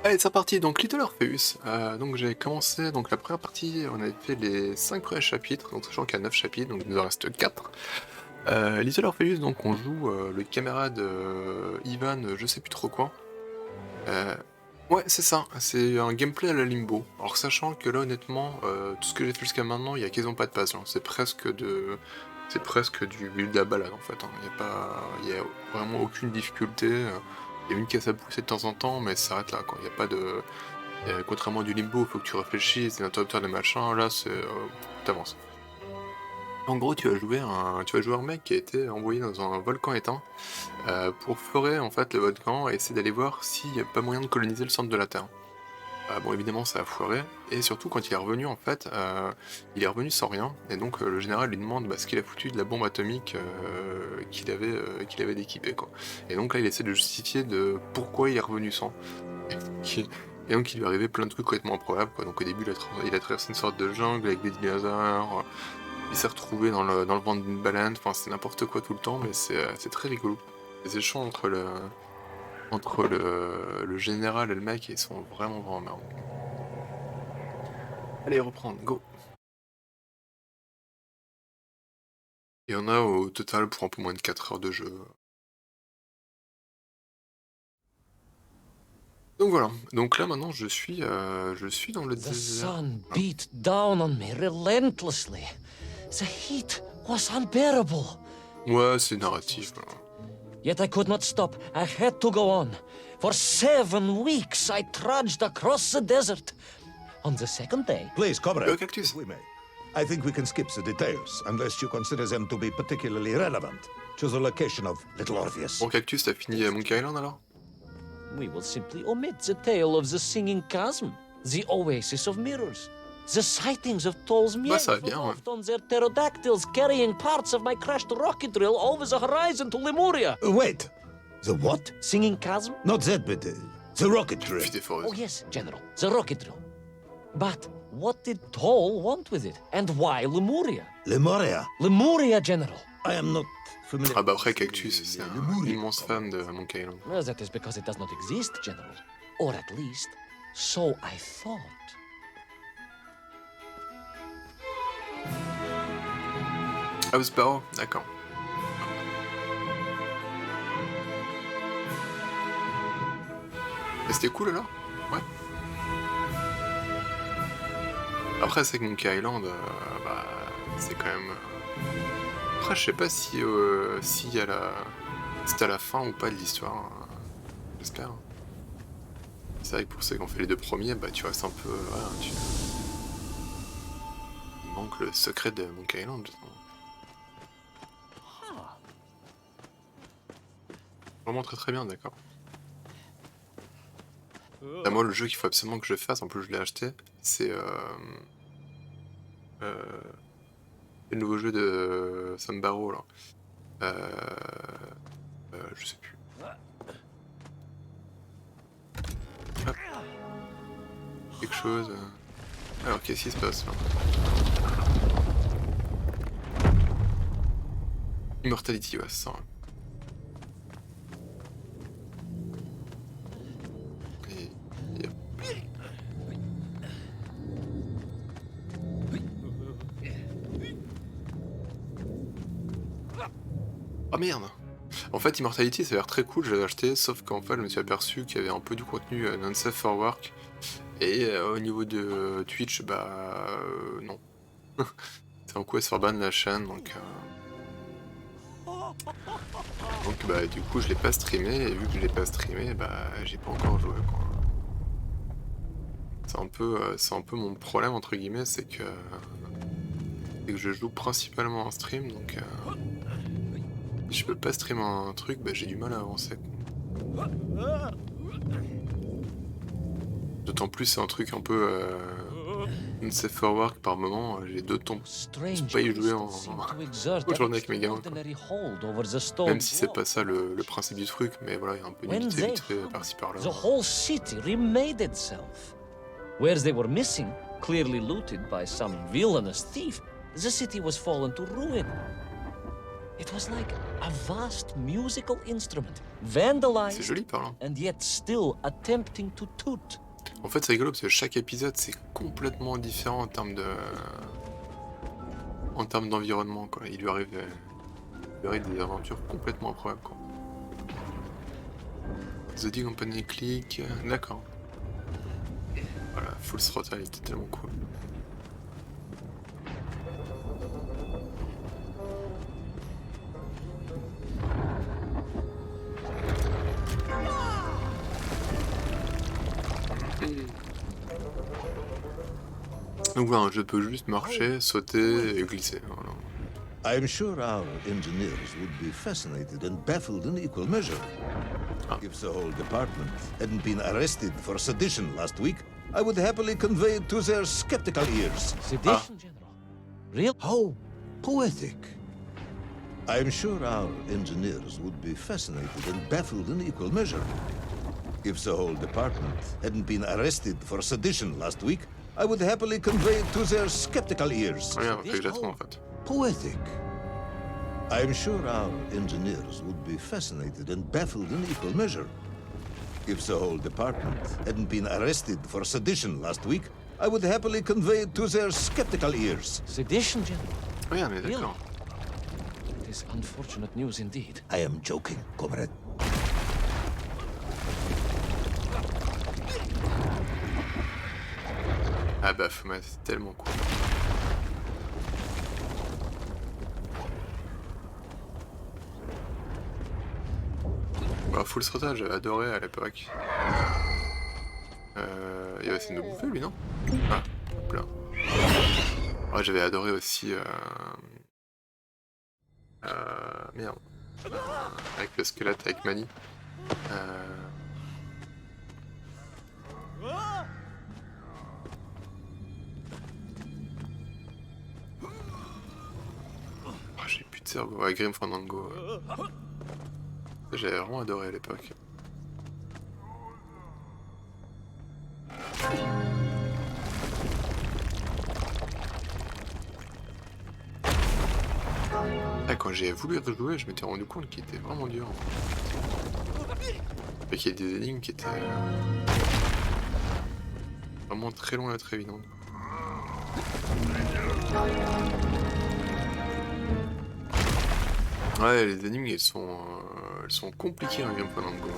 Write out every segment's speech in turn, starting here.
Allez, c'est reparti, donc Little Orpheus. Donc j'ai commencé, donc la première partie, on avait fait les 5 premiers chapitres, donc sachant qu'il y a 9 chapitres, donc il nous en reste 4. Little Orpheus, donc on joue le camarade Ivan, je sais plus trop quoi. Ouais, c'est ça, c'est un gameplay à la Limbo. Alors sachant que là, honnêtement, tout ce que j'ai fait jusqu'à maintenant, il y a quasiment pas de puzzle, hein. C'est presque du build de la balade en fait, hein. Il y a vraiment aucune difficulté. Il y a une casse à pousser de temps en temps, mais ça s'arrête là, quoi. Il y a pas de... contrairement à du Limbo, il faut que tu réfléchisses, des interrupteurs, des machins, là, t'avances. En gros, tu vas jouer un mec qui a été envoyé dans un volcan éteint pour forer en fait le volcan et essayer d'aller voir s'il n'y a pas moyen de coloniser le centre de la Terre. Bon, évidemment, ça a foiré, et surtout quand il est revenu, en fait, il est revenu sans rien, et donc le général lui demande ce qu'il a foutu de la bombe atomique qu'il avait d'équiper, quoi. Et donc là, il essaie de justifier de pourquoi il est revenu sans. Et donc il lui arrivait plein de trucs complètement improbables, quoi. Donc au début, il a traversé une sorte de jungle avec des dinosaures, il s'est retrouvé dans le ventre d'une baleine, enfin c'est n'importe quoi tout le temps, mais c'est très rigolo. Les échanges entre le général et le mec, ils sont vraiment marrants. Allez, reprendre, go. Il y en a au total pour un peu moins de 4 heures de jeu. Donc voilà, donc là maintenant je suis dans le The désert. sun beat down on me relentlessly. The heat was unbearable. Ouais, c'est narratif. Voilà. Yet I could not stop. I had to go on. For 7 weeks I trudged across the desert. On the second day... Please, Le comrade, cactus. if we may. I think we can skip the details, unless you consider them to be particularly relevant to the location of Little Orpheus. Bon, cactus, t'as fini Monkey Island alors? We will simply omit the tale of the singing chasm, the oasis of mirrors, the sightings of Toll's men ça va bien, ouais. on their pterodactyls carrying parts of my crashed rocket drill over the horizon to Lemuria. Wait, the what? Singing chasm? Not that, but the rocket drill. Puis des forêts. Oh yes, General, the rocket drill. But what did Toll want with it? And why Lemuria? Lemuria? Lemuria, General. I am not familiar. Ah bah après, cactus, c'est un immense fan de Monkey Island. Well, that is because it does not exist, General. Or at least, so I thought. House Barrow, d'accord. Et c'était cool alors? Ouais. Après, c'est que Monkey Island, c'est quand même... Après, je sais pas si c'est à la fin ou pas de l'histoire. J'espère. C'est vrai que pour ceux qui ont fait les 2 premiers, tu restes un peu... voilà, Il manque le secret de Monkey Island, justement. Vraiment très bien, d'accord. Moi, le jeu qu'il faut absolument que je fasse, en plus je l'ai acheté, c'est le nouveau jeu de Sam Barrow, là. Je sais plus. Hop. Quelque chose... Alors, qu'est-ce qui se passe, là? Immortality, ouais, c'est ça. Ah merde! En fait, Immortality, ça a l'air très cool, je l'avais acheté, sauf qu'en fait, je me suis aperçu qu'il y avait un peu du contenu non-safe for work, et au niveau de Twitch, non. C'est un coup à se faire ban la chaîne, donc du coup, je l'ai pas streamé, et vu que je l'ai pas streamé, j'ai pas encore joué, quoi. C'est un peu mon problème, entre guillemets, c'est que je joue principalement en stream, donc... Si je peux pas streamer un truc, j'ai du mal à avancer. D'autant plus c'est un truc un peu safe for work par moment, j'ai d'autres temps pas y jouer en journée avec mes gamins, quoi. Même si c'est pas ça le principe du truc, mais voilà, il y a un peu d'unité vite fait par-ci par-là. The whole city remade itself. Whereas they were missing, clearly looted by some villainous thief, the city was fallen to ruin. It was like a vast musical instrument, C'est vandalized joli par là. and yet still attempting to toot. En fait, c'est rigolo parce que chaque épisode c'est complètement différent en termes d'environnement quoi. Il lui arrive des aventures complètement improbables quoi. The D Company click, d'accord. Voilà, Full Throttle, il était tellement cool. Donc voilà, je peux juste marcher, sauter et glisser. Voilà. I'm sure our engineers would be fascinated and baffled in equal measure. If the whole department hadn't been arrested for sedition last week, I would happily convey it to their skeptical ears. Sedition, General? Real? How poetic. I'm sure our engineers would be fascinated and baffled in equal measure. If the whole department hadn't been arrested for sedition last week, I would happily convey it to their skeptical ears. Rien, fait exactement en fait. Poetic. I'm sure our engineers would be fascinated and baffled in equal measure. If the whole department hadn't been arrested for sedition last week, I would happily convey it to their skeptical ears. Sedition, General? Rien, mais d'accord. It is unfortunate news indeed. I am joking, comrade. Ah bah, c'est tellement cool. Bah, Full Throttle, j'avais adoré à l'époque. Il va essayer de me bouffer lui, non? Ah, hop là. Ouais, j'avais adoré aussi. Merde. Avec le squelette, avec Manny. J'ai plus de cerveau. Ouais, Grim Fandango. J'avais vraiment adoré à l'époque. Ah, quand j'ai voulu rejouer, je m'étais rendu compte qu'il était vraiment dur. Et qu'il y a des énigmes qui étaient vraiment très loin d'être évidentes. Ouais, les énigmes elles sont compliquées dans Grim Fandango.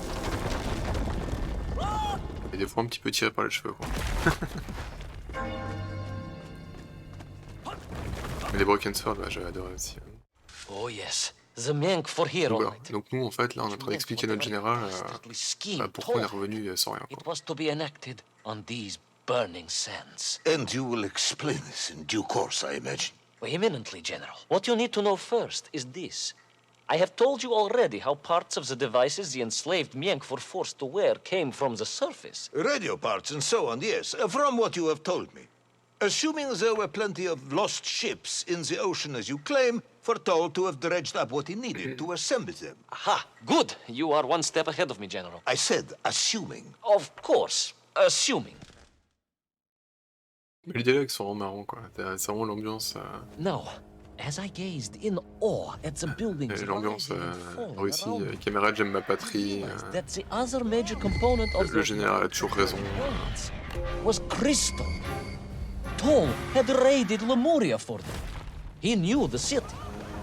Et des fois un petit peu tiré par les cheveux quoi. Mais les Broken Sword, ouais, j'avais adoré aussi. Oh yes, the Menk for here, all right. Donc nous en fait là on est en train d'expliquer à notre général pourquoi on est revenu sans rien quoi. It was to be enacted on these burning sands. And you will explain this in due course, I imagine. Eminently, General. What you need to know first is this. I have told you already how parts of the devices the enslaved Mienk were forced to wear came from the surface. Radio parts and so on, yes, from what you have told me. Assuming there were plenty of lost ships in the ocean as you claim, foretold to have dredged up what he needed to assemble them. Aha, good. You are one step ahead of me, General. I said assuming. Of course, assuming. Mais les dialogues sont vraiment marrants quoi. C'est vraiment l'ambiance. Now, as I gazed in awe at the buildings L'ambiance rising and falling Russie, around me, caméra j'aime ma patrie. that the other major component of Le the général a toujours raison. components was crystal. Tol had raided Lemuria for them. He knew the city.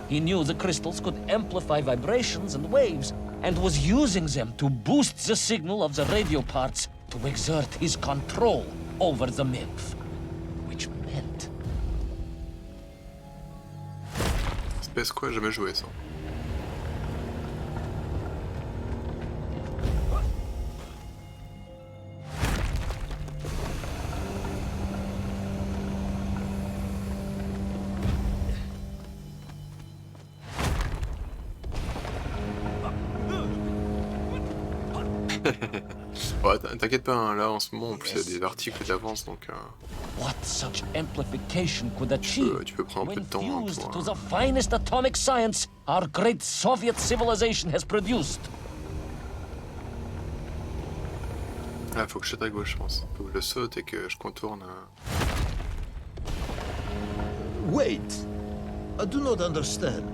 He knew the crystals could amplify vibrations and waves, and was using them to boost the signal of the radio parts to exert his control over the nymph. Which meant... Space quoi, jamais joué ça. Ouais, t'inquiète pas, hein, là en ce moment en plus il y a des articles d'avance donc What such amplification could achieve tu peux prendre un peu when de temps hein, fused to pour, the finest atomic science our great Soviet civilization has produced. Ah, faut que je saute à gauche je pense. Faut que je saute et que je contourne. Wait! I do not understand.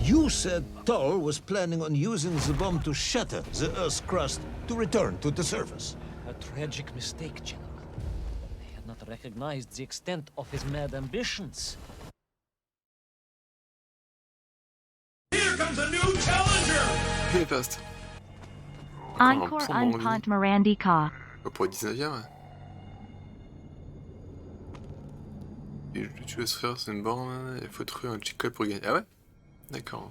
You said Thor was planning on using the bomb to shatter the Earth's crust to return to the surface. A tragic mistake, General. They had not recognized the extent of his mad ambitions. Here comes a new challenger! Il est fast. Encore Encore un un pont Mirandika. Pour le 19ème. Et tu veux se faire, c'est une borne, il faut trouver un cheat code pour gagner. Ah ouais? D'accord.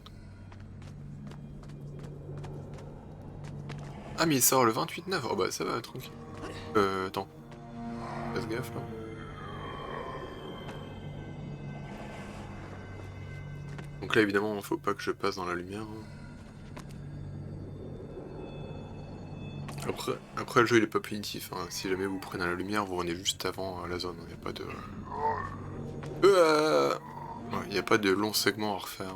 Ah mais il sort le 28-9, oh bah ça va, tranquille. Attends. Fais gaffe là. Donc là évidemment, faut pas que je passe dans la lumière. Après le jeu il est pas punitif, hein. Si jamais vous prenez la lumière, vous revenez juste avant la zone, il n'y a pas de... Il n'y a pas de long segment à refaire.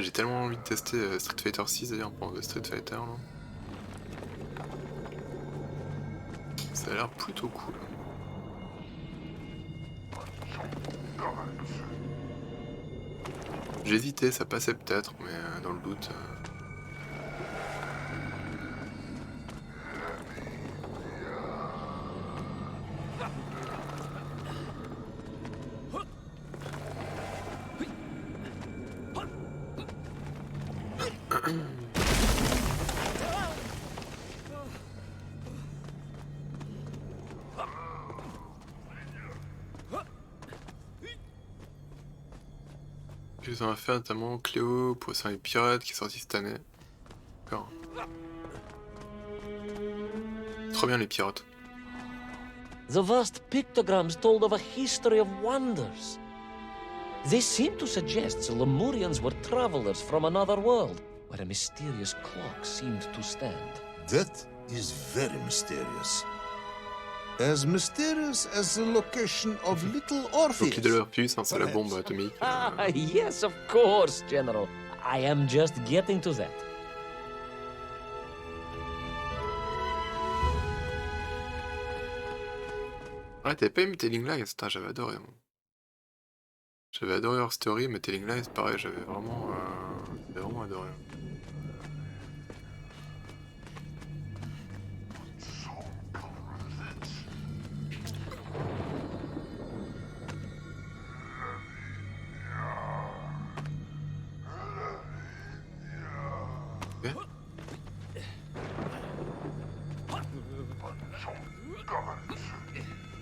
J'ai tellement envie de tester Street Fighter 6 d'ailleurs pour le Street Fighter là. Ça a l'air plutôt cool. J'hésitais, ça passait peut-être, mais dans le doute... Ils ont fait notamment Cléo, Poisson et Pirate qui est sorti cette année. D'accord. Trop bien les pirates. The vast pictograms told of a history of wonders. They seem to suggest the Lemurians were travelers from another world, where a mysterious clock seemed to stand. That is very mysterious. As mysterious as the location of Little Orpheus. Donc Little Orpheus, hein, c'est la bombe atomique. Ah, yes, of course, General. I am just getting to that. Ouais, t'avais pas aimé Telling Lies? Putain, j'avais adoré. Moi. J'avais adoré Her Story, mais Telling Lies, pareil, j'avais vraiment adoré.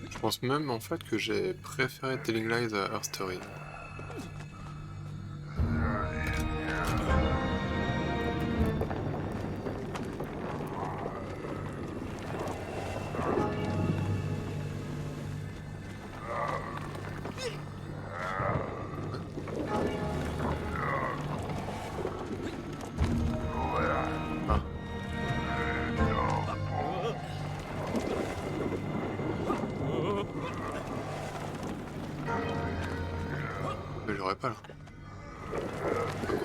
Je pense même en fait que j'ai préféré Telling Lies à Her Story. Mais j'aurais pas là. Ok.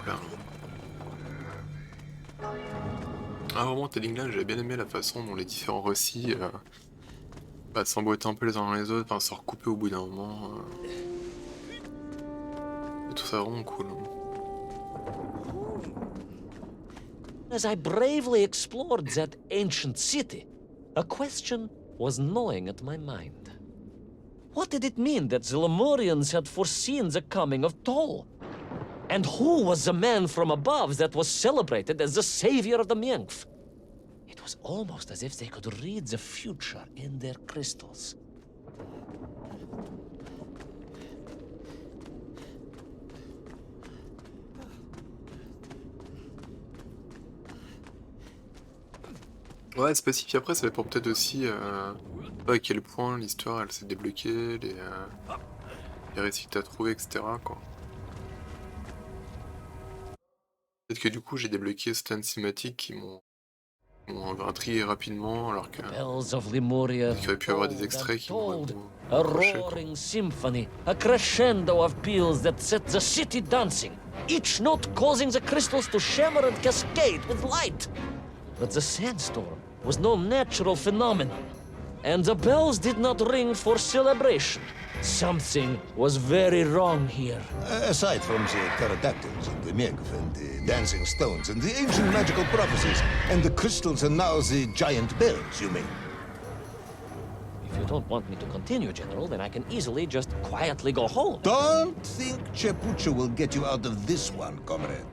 Voilà. Ah vraiment, Telling Lies, j'avais bien aimé la façon dont les différents récits s'emboîtaient un peu les uns dans les autres, enfin se recouper au bout d'un moment. Et tout ça vraiment cool. As I bravely explored that ancient city, a question was gnawing at my mind. What did it mean that the Lemurians had foreseen the coming of Tol? And who was the man from above that was celebrated as the savior of the Miengf? It was almost as if they could read the future in their crystals. Ouais, c'est passif. Après, ça dépend peut-être aussi pas à quel point l'histoire elle s'est débloquée, les récits que t'as trouvés, etc. quoi. Peut-être que du coup j'ai débloqué certaines cinématiques qui m'ont intrigué rapidement, alors que Bells of Lemuria qu'il y aurait pu avoir des tolled extraits and qui m'auraient tolled. beaucoup A accroché, quoi. roaring symphony, a crescendo of peals that set the city dancing, each note causing the crystals to shimmer and cascade with light. But the sandstorm was no natural phenomenon, and the bells did not ring for celebration. Something was very wrong here. Aside from the pterodactyls and the megv and the dancing stones and the ancient magical prophecies and the crystals and now the giant bells, you mean? If you don't want me to continue, General, then I can easily just quietly go home. Don't think Chepucha will get you out of this one, comrade.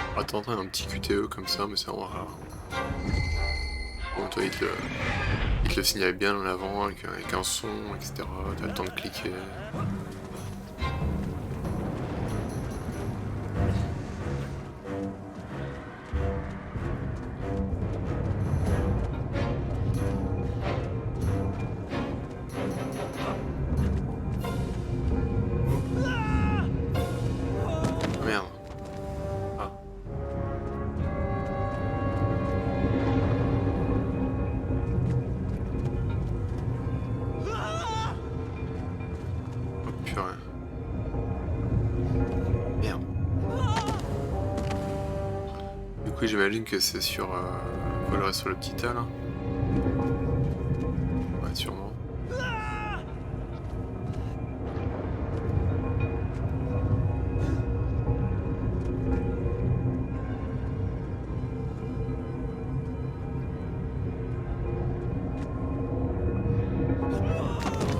On va tenter un petit QTE comme ça, mais c'est vraiment rare. Bon, toi, il te le signale bien en avant, avec un son, etc. T'as le temps de cliquer. Merde. Ah. Oh purée. Merde. Du coup j'imagine que c'est sur... faut le reste sur le petit tas là. Ouais sûrement.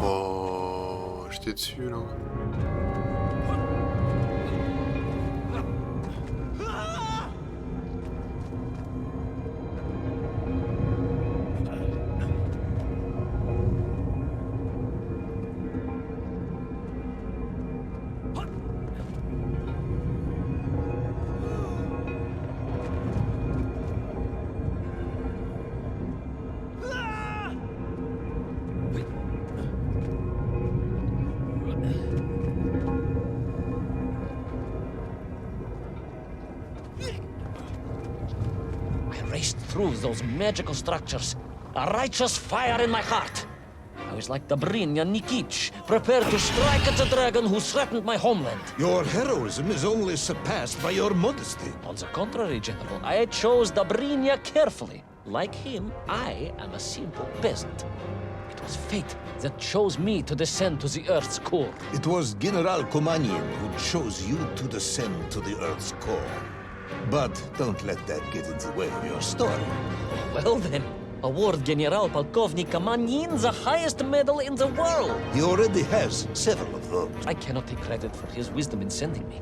Oh, j'étais dessus là. I raced through those magical structures, a righteous fire in my heart. I was like Dobrynya Nikitsch, prepared to strike at the dragon who threatened my homeland. Your heroism is only surpassed by your modesty. On the contrary, General, I chose Dobrynya carefully. Like him, I am a simple peasant. It was fate that chose me to descend to the Earth's core. It was General Komanin who chose you to descend to the Earth's core. But don't let that get in the way of your story. Well then, award General Polkovnik Kamanin the highest medal in the world. He already has several of those. I cannot take credit for his wisdom in sending me.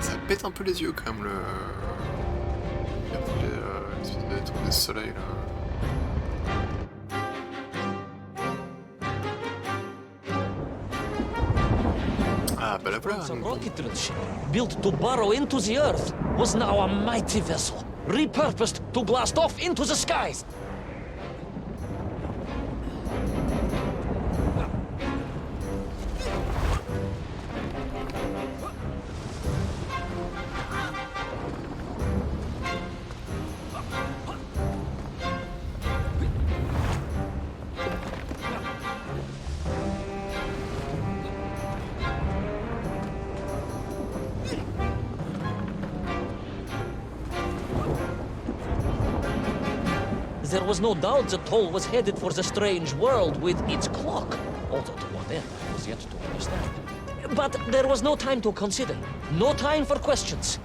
Ça pète un peu les yeux quand même le... les trucs de soleil là. Ah bah la voilà. The rocket ship, built to burrow into the Earth, was now a mighty vessel, repurposed to blast off into the skies. there was no doubt that Toll was headed for the strange world with its clock, although to what end I was yet to understand. But there was no time to consider, no time for questions.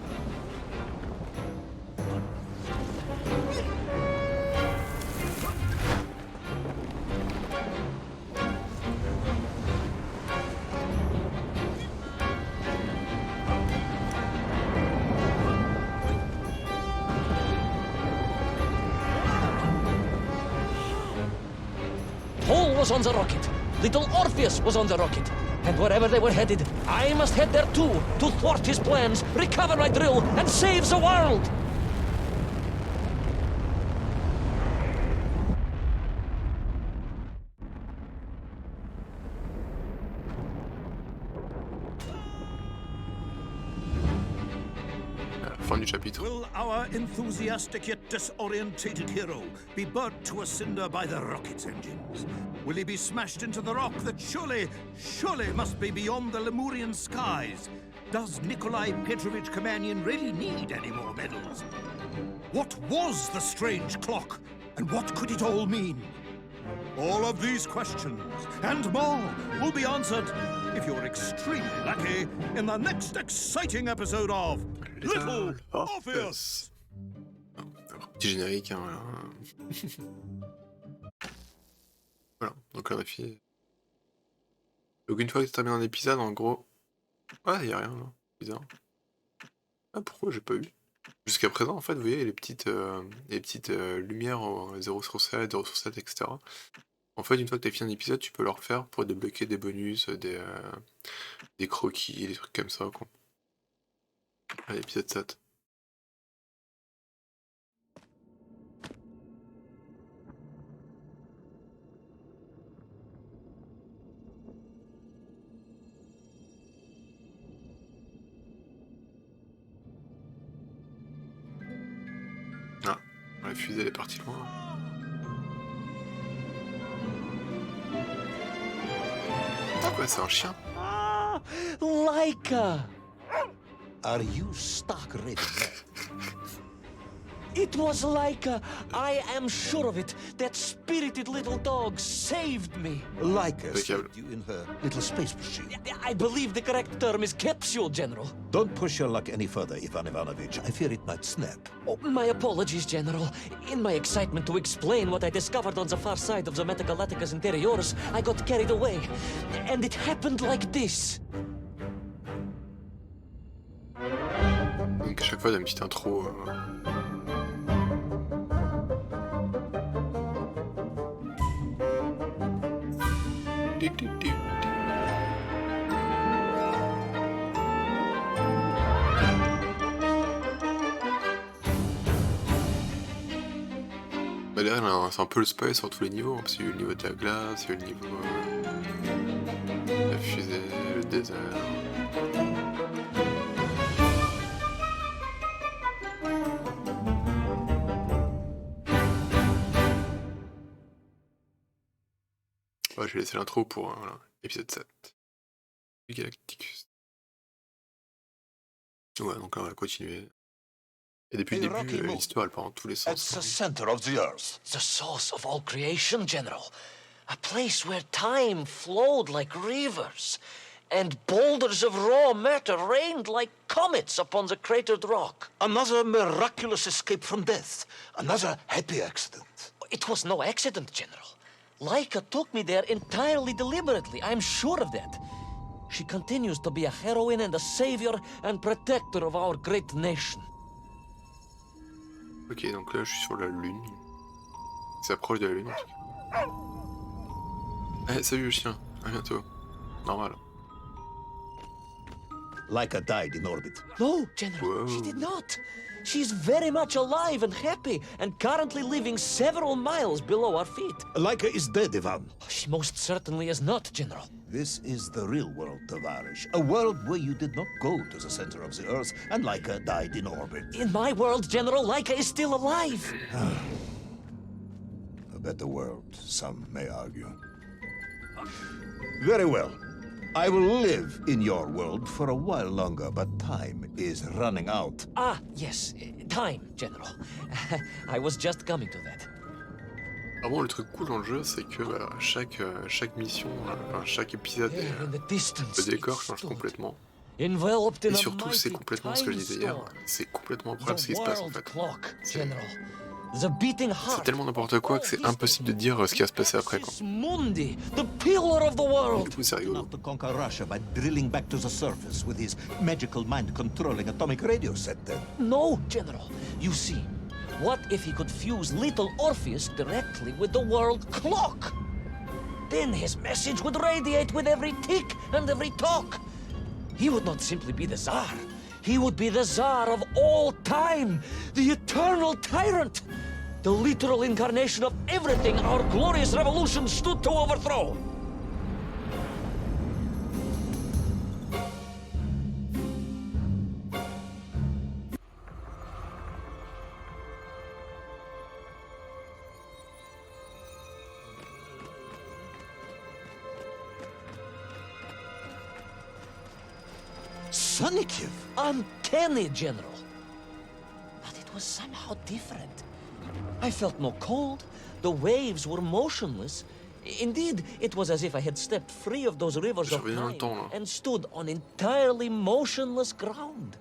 Toll was on the rocket. Little Orpheus was on the rocket. And wherever they were headed, I must head there too, to thwart his plans, recover my drill, and save the world! Fin du chapitre. Will our enthusiastic yet disorientated hero be burnt to a cinder by the rocket's engines? Will he be smashed into the rock that surely must be beyond the Lemurian skies? Does Nikolai Petrovich Kamanian really need any more medals? What was the strange clock, and what could it all mean? All of these questions and more will be answered if you're extremely lucky in the next exciting episode of Little Orpheus. Petit générique, hein, voilà. Voilà, donc là on a fini. Donc une fois que tu termines un épisode, en gros... Ah, y a rien là, bizarre. Ah, pourquoi j'ai pas eu? Jusqu'à présent, en fait, vous voyez les petites lumières 0 sur 7, 0 sur 7, etc. En fait, une fois que tu as fini un épisode, tu peux le refaire pour débloquer des bonus, des croquis, des trucs comme ça, quoi. À l'épisode 7. Ah, la fusée elle est partie loin. Ah quoi, c'est un chien? Ah, Laika! Are you stark raving mad? It was Laika. I am sure of it. That spirited little dog saved me. Laika Impeccable. saved you in her little space machine. I believe the correct term is capsule, General. Don't push your luck any further, Ivan Ivanovich. I fear it might snap. Oh, my apologies, General. In my excitement to explain what I discovered on the far side of the Metagalacticus Interiorus, I got carried away. And it happened like this. Donc à chaque fois, il y a une petite intro. Bah derrière, c'est un peu le spoil sur tous les niveaux, hein, parce qu'il y a eu le niveau de la glace, il y a eu le niveau la fusée, le désert. Ouais, je vais laisser l'intro pour voilà, épisode 7 du Galacticus. Ouais, donc là on va continuer. Et depuis le début, l'histoire elle part dans tous les sens. It's the center of the earth. The source of all creation, General. A place where time flowed like rivers, and boulders of raw matter rained like comets upon the cratered rock. Another miraculous escape from death. Another happy accident. It was no accident, General. Laika took me there entirely deliberately, I'm sure of that. She continues to be a heroine and a savior and protector of our great nation. Ok, donc là je suis sur la lune. Il s'approche de la lune en tout cas. Eh, salut le chien, à bientôt. Normal. Laika died in orbit. No, General, she did not. She's very much alive and happy, and currently living several miles below our feet. Laika is dead, Ivan. She most certainly is not, General. This is the real world, Tavarish. A world where you did not go to the center of the earth, and Laika died in orbit. In my world, General, Laika is still alive. A better world, some may argue. Very well. I will live in your world for a while longer, but time is running out. Ah, yes, time, General. I was just coming to that. Vraiment, le truc cool dans le jeu, c'est que chaque mission, enfin, chaque épisode, There in the distance, le décor it change stood, complètement. enveloped in Et a surtout, c'est mighty complètement ce que je time disais hier, storm. c'est complètement incroyable ce qui The se passe en world fait. clock, C'est General. The beating c'est heart tellement n'importe quoi que c'est impossible de dire ce qui va se passer après, quoi. Axis Mundi, the pillar of the Et world. du coup, c'est rigolo. Enough to conquer Russia by drilling back to the surface with his magical mind-controlling atomic radio set then. No, General. You see, what if he could fuse Little Orpheus directly with the world clock? Then his message would radiate with every tick and every tock. He would not simply be the Tsar. He would be the Tsar of all time, the eternal tyrant, the literal incarnation of everything our glorious revolution stood to overthrow. Sonikiv! Uncanny, General. But it was somehow different. I felt no cold. The waves were motionless. Indeed, it was as if I had stepped free of those rivers of J'avais un time temps, là. and stood on entirely motionless ground.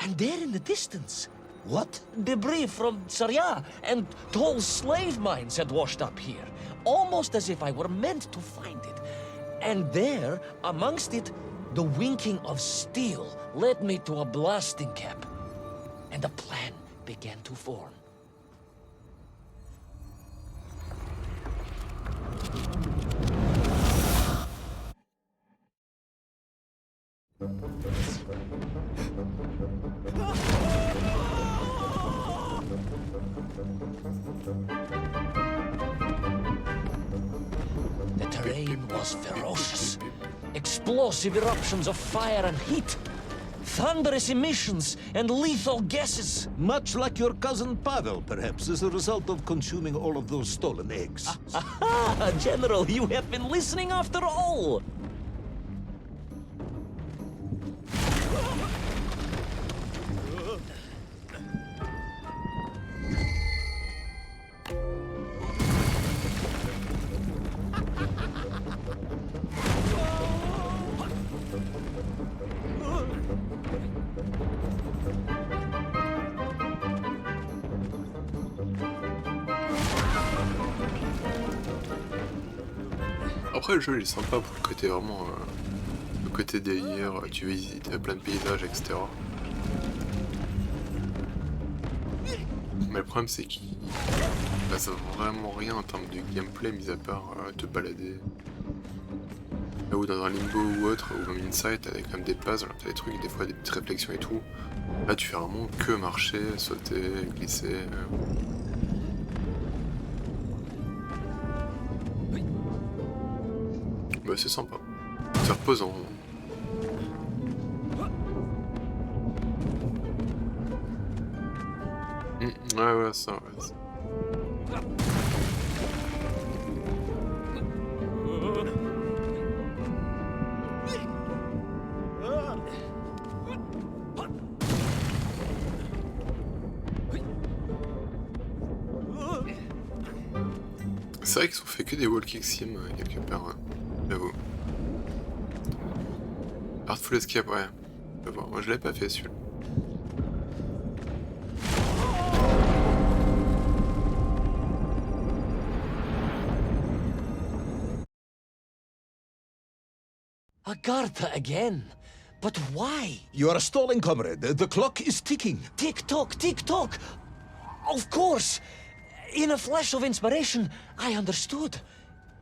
And there in the distance, What? debris from Saria and tall slave mines had washed up here, almost as if I were meant to find it. And there, amongst it, the winking of steel led me to a blasting cap, and a plan began to form. The terrain was ferocious. Explosive eruptions of fire and heat. Thunderous emissions and lethal gases. Much like your cousin Pavel, perhaps, as a result of consuming all of those stolen eggs. Aha! General, you have been listening after all! Après, le jeu il est sympa pour le côté vraiment. Le côté délire, tu visites plein de paysages, etc. Mais le problème, c'est qu'il ne passe vraiment rien en termes de gameplay, mis à part te balader. Là où dans un limbo ou autre, ou même inside, t'as quand même des puzzles, t'as des trucs, des fois des petites réflexions et tout. Là, tu fais vraiment que marcher, sauter, glisser. Bah, c'est sympa. C'est reposant. Ouais, ça, ouais. C'est vrai qu'ils ont fait que des walking sim quelque part, hein. J'avoue. Artful Escape, ouais. Je vais voir. Moi je l'avais pas fait celui-là. Agartha again. But why? You are stalling, comrade. The clock is ticking. Tick-tock, tick-tock! Of course! In a flash of inspiration, I understood.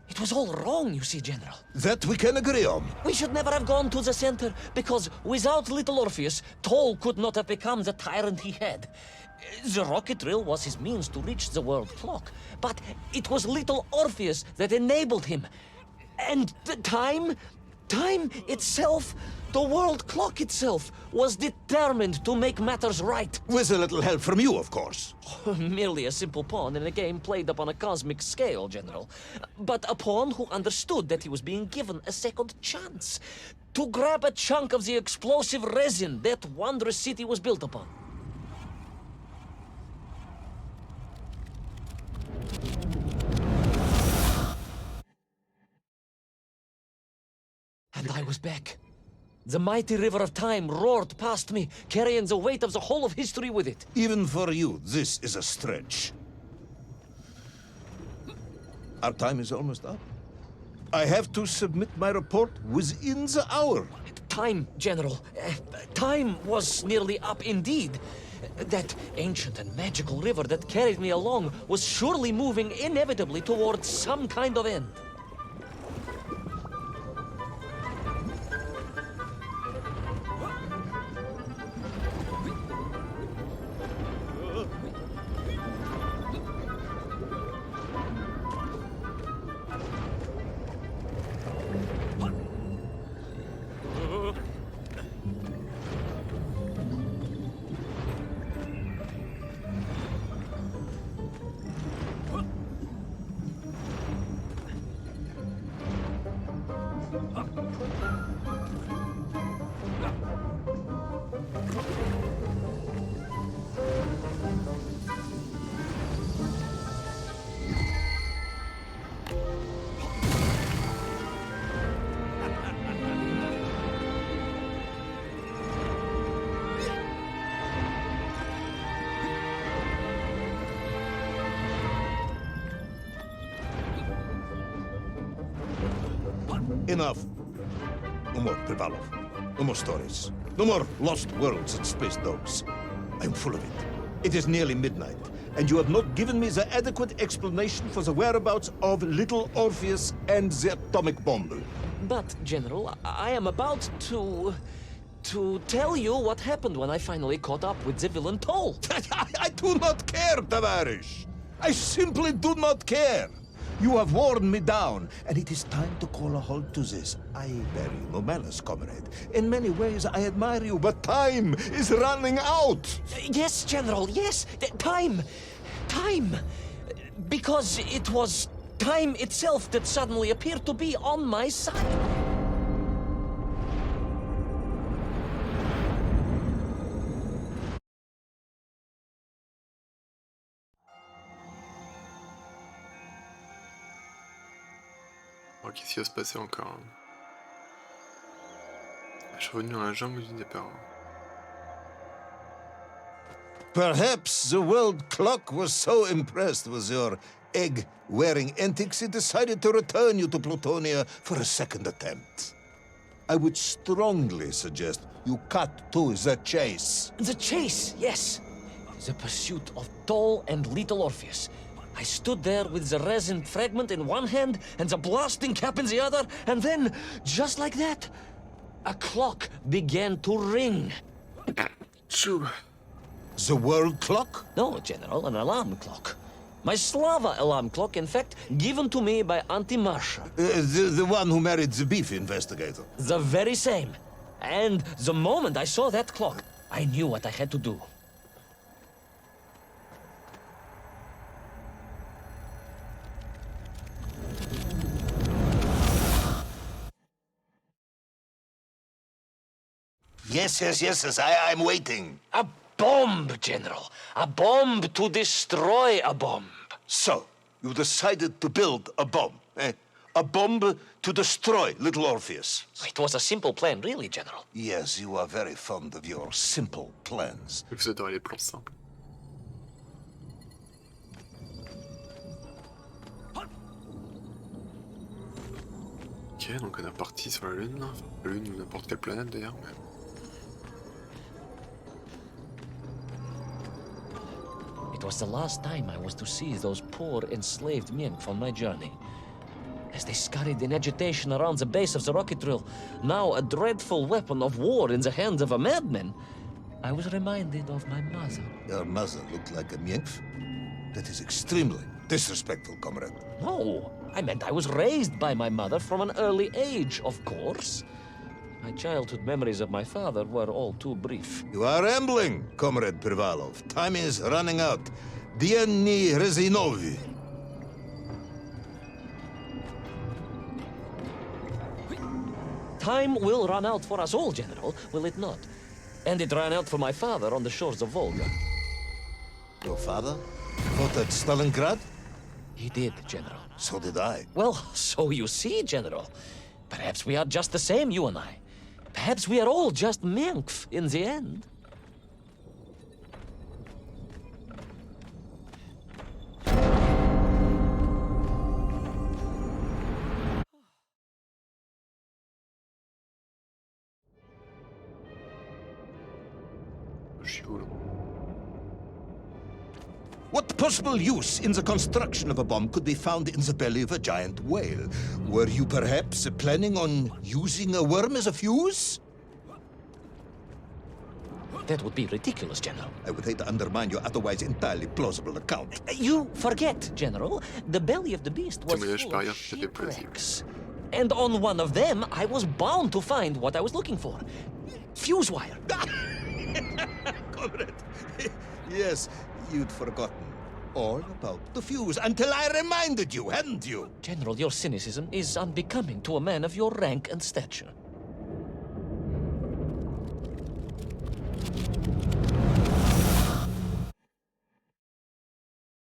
It was all wrong, you see, General. That we can agree on. We should never have gone to the center, because without Little Orpheus, Toll could not have become the tyrant he had. The rocket drill was his means to reach the world clock, but it was Little Orpheus that enabled him. And the time itself, the world clock itself, was determined to make matters right. With a little help from you, of course. Merely a simple pawn in a game played upon a cosmic scale, General. But a pawn who understood that he was being given a second chance to grab a chunk of the explosive resin that wondrous city was built upon. And I was back. The mighty river of time roared past me, carrying the weight of the whole of history with it. Even for you, this is a stretch. Our time is almost up. I have to submit my report within the hour. Time, General. Time was nearly up indeed. That ancient and magical river that carried me along was surely moving inevitably towards some kind of end. Enough. No more, Privalov. No more stories. No more lost worlds and space dogs. I'm full of it. It is nearly midnight, and you have not given me the adequate explanation for the whereabouts of Little Orpheus and the atomic bomb. But, General, I am about to tell you what happened when I finally caught up with the villain Toll. I do not care, Tavarish. I simply do not care. You have worn me down, and it is time to call a halt to this. I bear you no malice, comrade. In many ways, I admire you, but time is running out. Yes, General, yes. Time. Time. Because it was time itself that suddenly appeared to be on my side. Alors, qu'est-ce qui va se passer encore? Je suis revenu dans la jungle du départ. Perhaps the world clock was so impressed with your egg-wearing antics it decided to return you to Plutonia for a second attempt. I would strongly suggest you cut to the chase. The chase, yes. The pursuit of Toll and Little Orpheus. I stood there with the resin fragment in one hand and the blasting cap in the other, and then, just like that, a clock began to ring. Chou. The world clock? No, General, an alarm clock. My Slava alarm clock, in fact, given to me by Auntie Marsha. The one who married the beef investigator. The very same. And the moment I saw that clock, I knew what I had to do. Yes, I'm waiting. A bomb, General. A bomb to destroy a bomb. So, you decided to build a bomb, eh? A bomb to destroy Little Orpheus. It was a simple plan, really, General. Yes, you are very fond of your simple plans. Vous adorez les plans simples. Ok, donc on est parti sur la Lune. Enfin, la Lune ou n'importe quelle planète d'ailleurs. Mais... It was the last time I was to see those poor enslaved Mink on my journey. As they scurried in agitation around the base of the rocket drill, now a dreadful weapon of war in the hands of a madman, I was reminded of my mother. Your mother looked like a nymph? That is extremely disrespectful, comrade. No, I meant I was raised by my mother from an early age, of course. My childhood memories of my father were all too brief. You are rambling, Comrade Privalov. Time is running out. Dieni Rezinovi. Time will run out for us all, General, will it not? And it ran out for my father on the shores of Volga. Your father fought at Stalingrad? He did, General. So did I. Well, so you see, General. Perhaps we are just the same, you and I. Perhaps we are all just Menkf in the end. What possible use in the construction of a bomb could be found in the belly of a giant whale? Were you perhaps planning on using a worm as a fuse? That would be ridiculous, General. I would hate to undermine your otherwise entirely plausible account. You forget, General. The belly of the beast was Témoignage full par of ailleurs, ça fait plaisir. shipwrecks. And on one of them, I was bound to find what I was looking for. Fuse wire. Comrade, yes, you'd forgotten all about the fuse until I reminded you, hadn't you? General, your cynicism is unbecoming to a man of your rank and stature.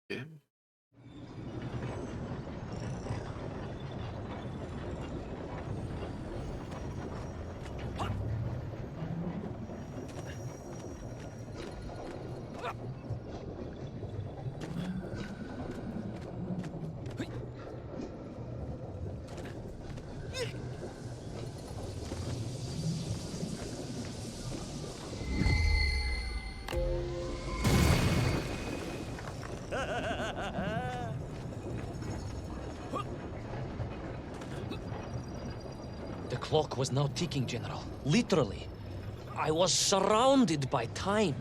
Ok. The clock was now ticking, General. Literally. I was surrounded by time,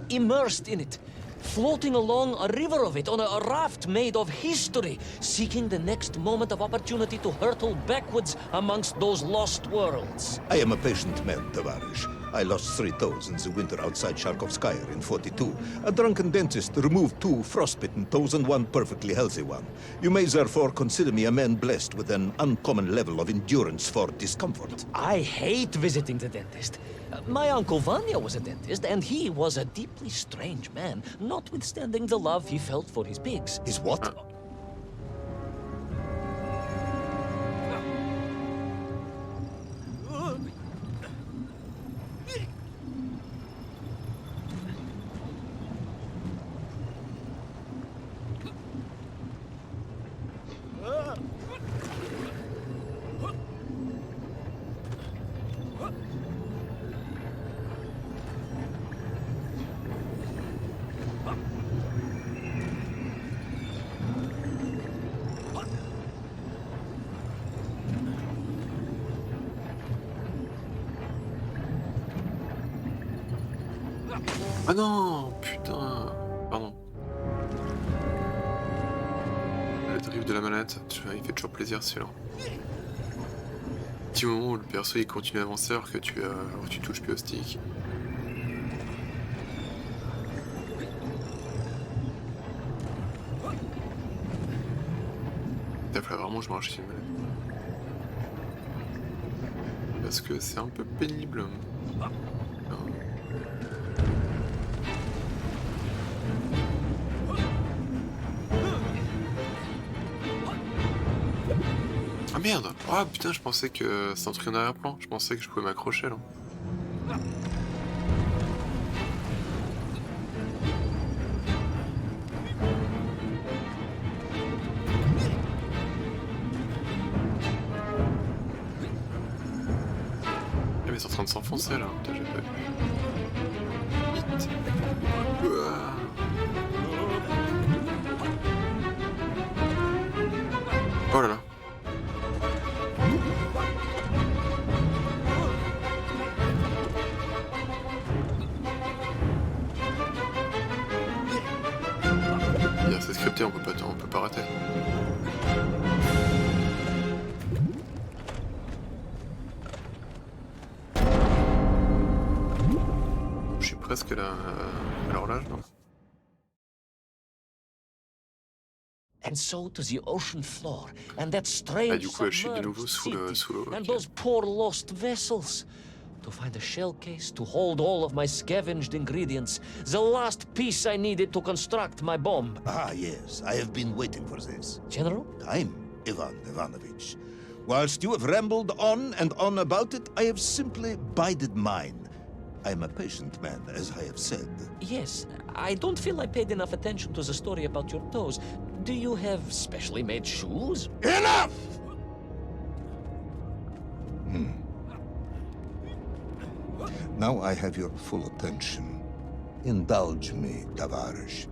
immersed in it, floating along a river of it on a raft made of history, seeking the next moment of opportunity to hurtle backwards amongst those lost worlds. I am a patient man, Tavarish. I lost 3 toes in the winter outside Sharkovskaya in 42. A drunken dentist removed 2 frostbitten toes and 1 perfectly healthy one. You may therefore consider me a man blessed with an uncommon level of endurance for discomfort. I hate visiting the dentist. My uncle Vanya was a dentist, and he was a deeply strange man, notwithstanding the love he felt for his pigs. Is what? Ah non, putain. Pardon. Le drift de la manette, il fait toujours plaisir celui-là. Petit moment où le perso il continue à avancer alors que tu touches plus au stick. Il va vraiment que je m'arrache une manette. Parce que c'est un peu pénible. Ah merde! Ah putain, je pensais que c'est un truc en arrière-plan. Je pensais que je pouvais m'accrocher là. Ah mais c'est en train de s'enfoncer là. Putain, j'ai pas vu. Vite. Ouah. Oh là là. C'est scripté, on peut pas rater. Je suis presque à l'horloge, non? And so to the ocean floor, and that strange Ah, du coup, je suis de nouveau sous l'eau. and Okay. those poor lost vessels. To find a shell case to hold all of my scavenged ingredients, the last piece I needed to construct my bomb. Ah, yes, I have been waiting for this. General? I'm Ivan Ivanovich. Whilst you have rambled on and on about it, I have simply bided mine. I am a patient man, as I have said. Yes, I don't feel I paid enough attention to the story about your toes. Do you have specially made shoes? Enough! Now I have your full attention. Indulge me, Tavares.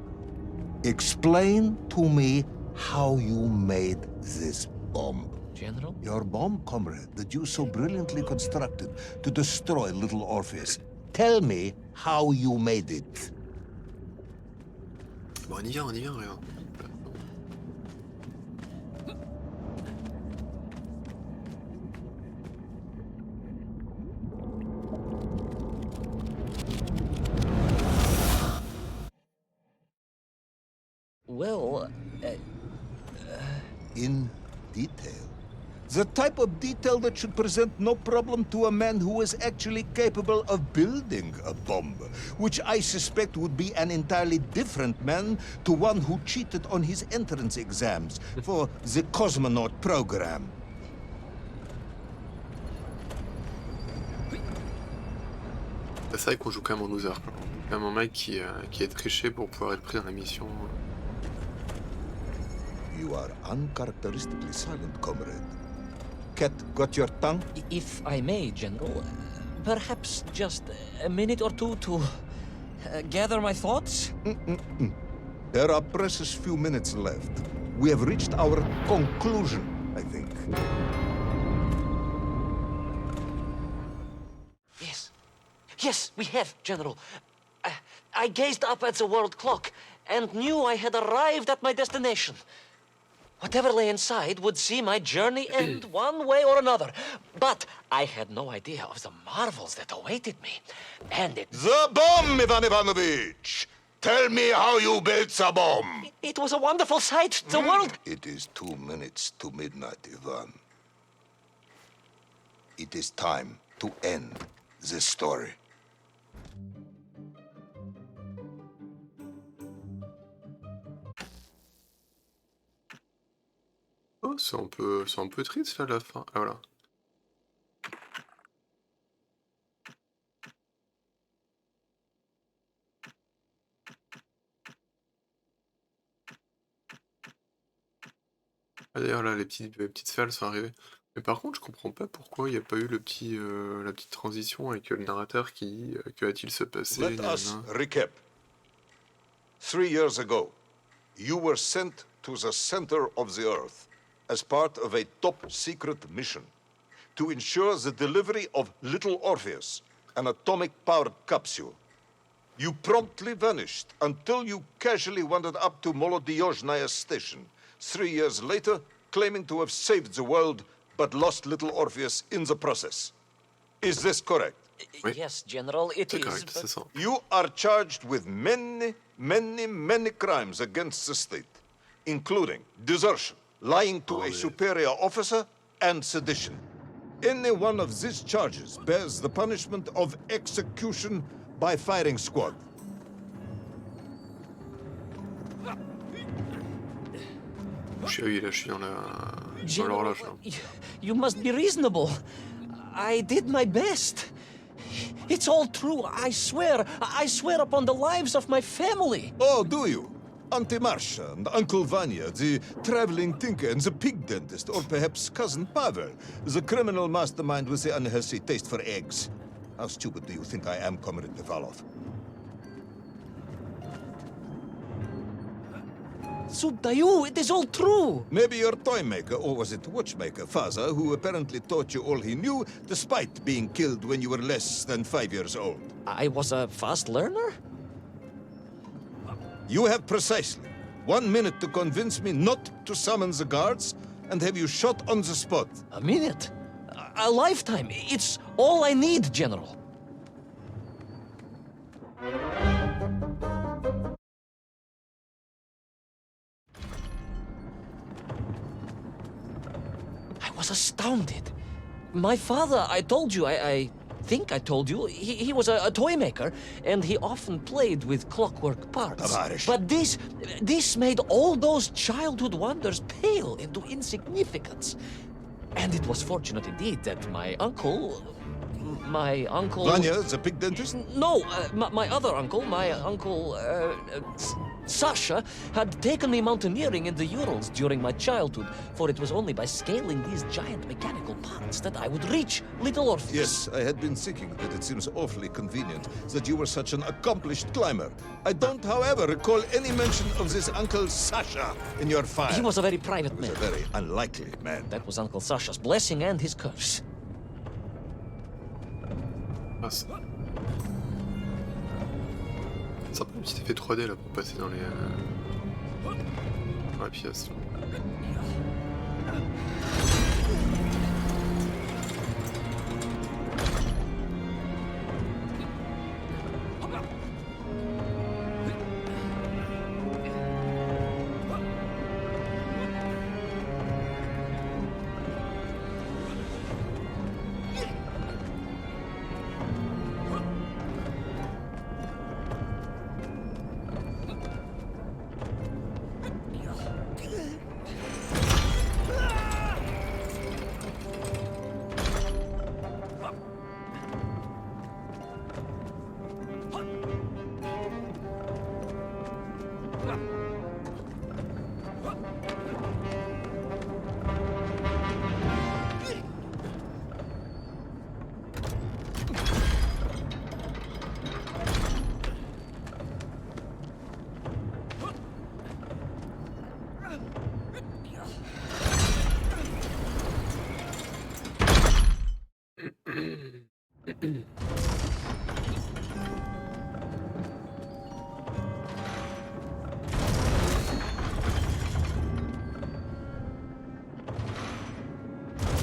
Explain to me how you made this bomb. General? Your bomb, comrade, that you so brilliantly constructed to destroy Little Orpheus. Tell me how you made it. Bon, on y vient, regarde. Well, In detail. The type of detail that should present no problem to a man who is actually capable of building a bomb, which I suspect would be an entirely different man to one who cheated on his entrance exams for the cosmonaut program. C'est vrai qu'on joue quand même en loser. Quoi. Quand même un mec qui a triché pour pouvoir être pris dans la mission. You are uncharacteristically silent, comrade. Cat, got your tongue? if I may, General, perhaps just a minute or two to gather my thoughts? There are precious few minutes left. We have reached our conclusion, I think. Yes, we have, General. I gazed up at the world clock and knew I had arrived at my destination. Whatever lay inside would see my journey end one way or another. But I had no idea of the marvels that awaited me. And The bomb, Ivan Ivanovich! Tell me how you built the bomb! it was a wonderful sight. The world... It is 2 minutes to midnight, Ivan. It is time to end this story. Oh, c'est un peu triste là, la fin. Ah voilà. Ah, d'ailleurs là, les petites sphères sont arrivées. Mais par contre, je comprends pas pourquoi il n'y a pas eu la petite transition avec le narrateur qui dit que va-t-il se passer. Let us recap. 3 years ago, you were sent to the center of the Earth as part of a top-secret mission to ensure the delivery of Little Orpheus, an atomic-powered capsule. You promptly vanished until you casually wandered up to Molodiyozhnaya station, 3 years later, claiming to have saved the world, but lost Little Orpheus in the process. Is this correct? Oui. Yes, General, it C'est is. correct, but- c'est ça. You are charged with many, many, many crimes against the state, including desertion, lying to a superior officer, and sedition. Any one of these charges bears the punishment of execution by firing squad. Je suis dans General, l'horloge. là. you must be reasonable. I did my best. It's all true, I swear. I swear upon the lives of my family. Oh, do you? Auntie Marcia and Uncle Vanya, the traveling tinker and the pig dentist, or perhaps Cousin Pavel, the criminal mastermind with the unhealthy taste for eggs. How stupid do you think I am, Comrade Nevalov? Subdayu, it is all true. Maybe your toy maker, or was it watchmaker, Faza, who apparently taught you all he knew, despite being killed when you were less than 5 years old. I was a fast learner? You have precisely 1 minute to convince me not to summon the guards, and have you shot on the spot. A minute? A lifetime. It's all I need, General. I was astounded. My father, I told you, I think I told you, he was a toy maker, and he often played with clockwork parts. Tavares. But this made all those childhood wonders pale into insignificance. And it was fortunate indeed that my uncle... Vanya, the pig dentist? No, my other uncle, Sasha, had taken me mountaineering in the Urals during my childhood, for it was only by scaling these giant mechanical parts that I would reach Little Orpheus. Yes, I had been thinking that it seems awfully convenient that you were such an accomplished climber. I don't, however, recall any mention of this Uncle Sasha in your file. He was a very private man. A very unlikely man. That was Uncle Sasha's blessing and his curse. Ah, ça me un petit effet 3D là pour passer dans la pièce.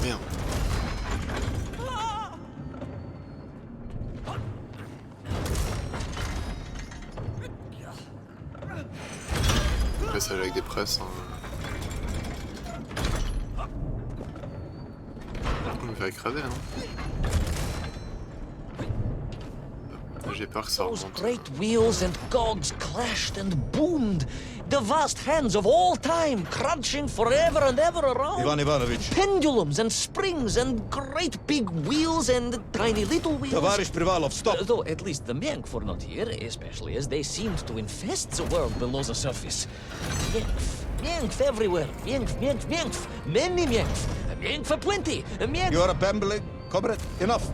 Merde. Après ça avec des presses. Hein. On me fait écraser, non? J'ai peur que ça Those remonte. great wheels and cogs clashed and boomed. The vast hands of all time crunching forever and ever around. Ivan Ivanovich. Pendulums and springs and great big wheels and tiny little wheels. Tavarish Privalov, stop! Though at least the Mienk were not here, especially as they seemed to infest the world below the surface. Mienk, Mienk everywhere. Mienk, Mienk, Mienk. Many Mienk. Mienk for plenty. Mienk. You are babbling, comrade. Enough.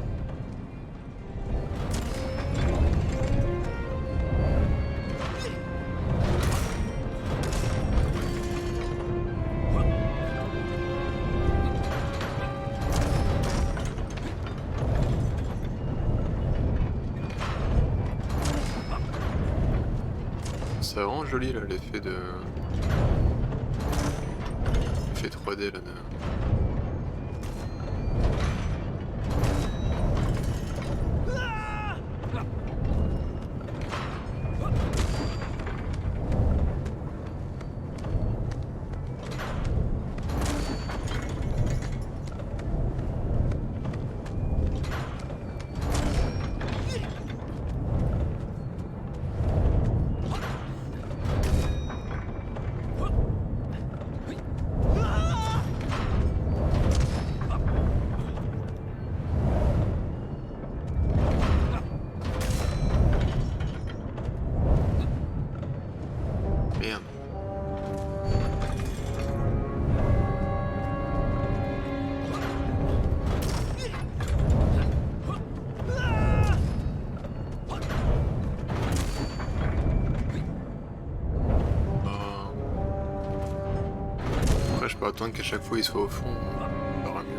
C'est vraiment joli là, l'effet de... L'effet 3D là. Merde. Après je peux attendre qu'à chaque fois il soit au fond, ça ira mieux.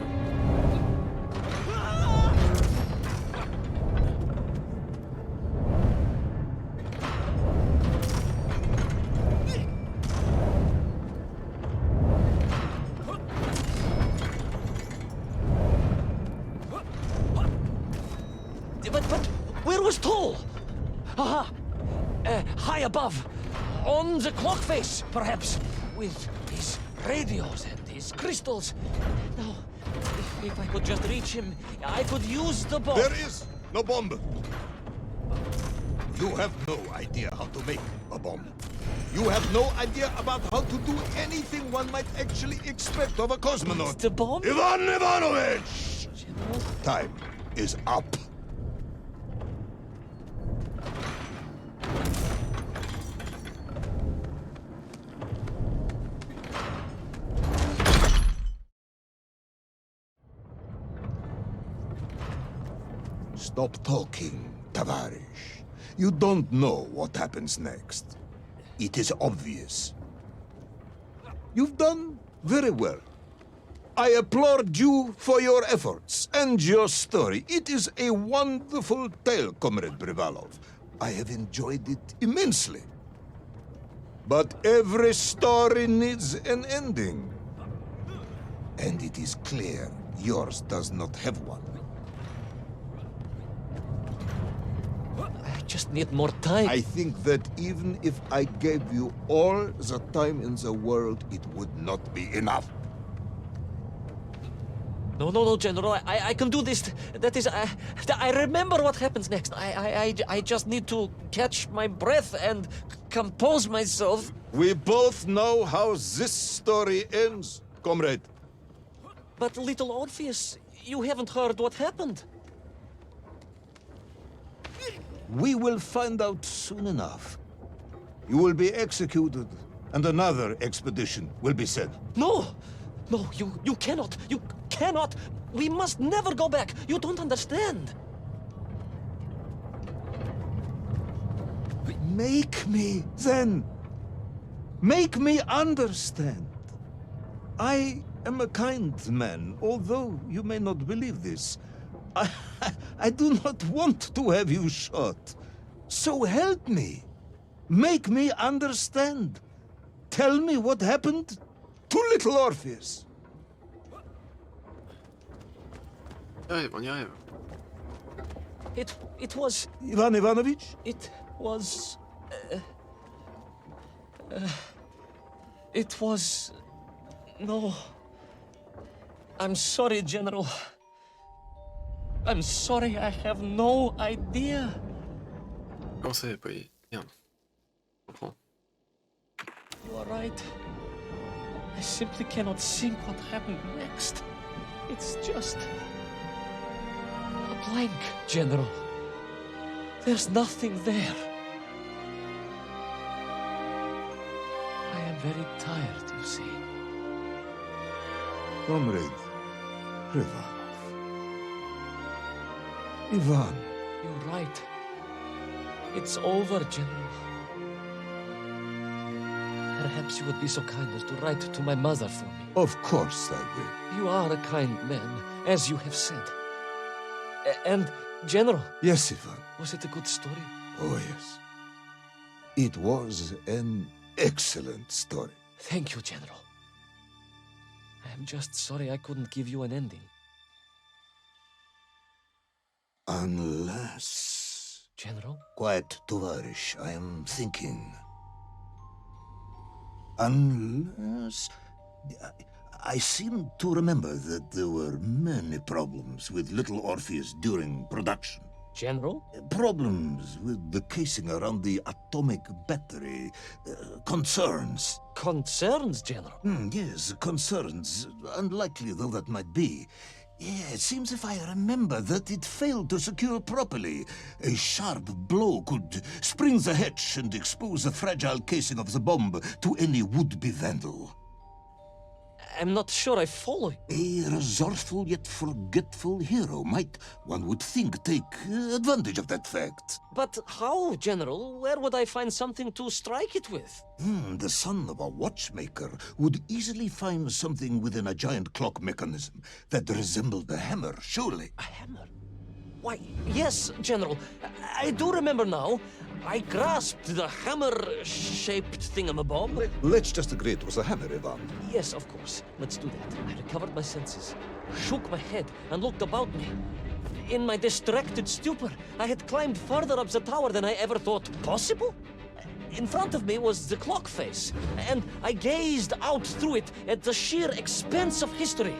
But where was Toll? Aha! High above. On the clock face, perhaps. With his radios and his crystals. Now, if I could just reach him, I could use the bomb. There is no bomb. You have no idea how to make a bomb. You have no idea about how to do anything one might actually expect of a cosmonaut. The bomb? Ivan Ivanovich! General? Time is up. Stop talking, Tavarish. You don't know what happens next. It is obvious. You've done very well. I applaud you for your efforts and your story. It is a wonderful tale, Comrade Privalov. I have enjoyed it immensely. But every story needs an ending. And it is clear yours does not have one. I just need more time. I think that even if I gave you all the time in the world, it would not be enough. No, General. I can do this. That is, I remember what happens next. I just need to catch my breath and compose myself. We both know how this story ends, comrade. But Little Orpheus, you haven't heard what happened. We will find out soon enough. You will be executed, and another expedition will be sent. No, you cannot. You cannot. We must never go back. You don't understand. Make me, then. Make me understand. I am a kind man, although you may not believe this. I do not want to have you shot. So help me. Make me understand. Tell me what happened to Little Orpheus. On y arrive. It was. Ivan Ivanovich? It was. It was. No. I'm sorry, General. I'm sorry, I have no idea. Comment ça, pas... Merde. Je comprends. You are right. I simply cannot think what happened next. It's just a blank, General. There's nothing there. I am very tired, you see. Comrade Privalov. Ivan. You're right. It's over, General. Perhaps you would be so kind as to write to my mother for me. Of course I will. You are a kind man, as you have said. And, General, Yes, Ivan. was it a good story? Oh, yes. It was an excellent story. Thank you, General. I am just sorry I couldn't give you an ending. Unless... General? Quiet, Tovarish, I am thinking. Unless... I seem to remember that there were many problems with Little Orpheus during production. General? Problems with the casing around the atomic battery. Concerns. Concerns, General? Yes, concerns. Unlikely though that might be. Yeah, it seems if I remember that it failed to secure properly. A sharp blow could spring the hatch and expose the fragile casing of the bomb to any would-be vandal. I'm not sure I follow. A resourceful yet forgetful hero might, one would think, take advantage of that fact. But how, General? Where would I find something to strike it with? The son of a watchmaker would easily find something within a giant clock mechanism that resembled a hammer, surely. A hammer? Why, yes, General. I do remember now. I grasped the hammer-shaped thingamabob. Let's just agree it was a hammer, Ivan. Yes, of course. Let's do that. I recovered my senses, shook my head, and looked about me. In my distracted stupor, I had climbed further up the tower than I ever thought possible. In front of me was the clock face, and I gazed out through it at the sheer expanse of history.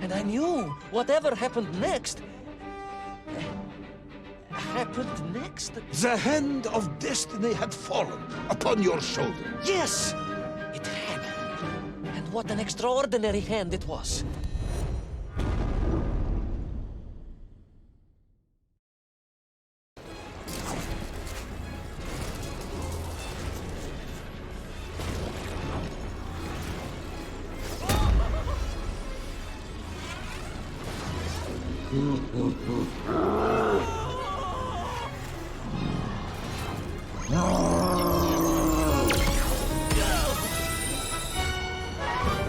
And I knew whatever happened next happened next? The hand of destiny had fallen upon your shoulder. Yes, it had. And what an extraordinary hand it was.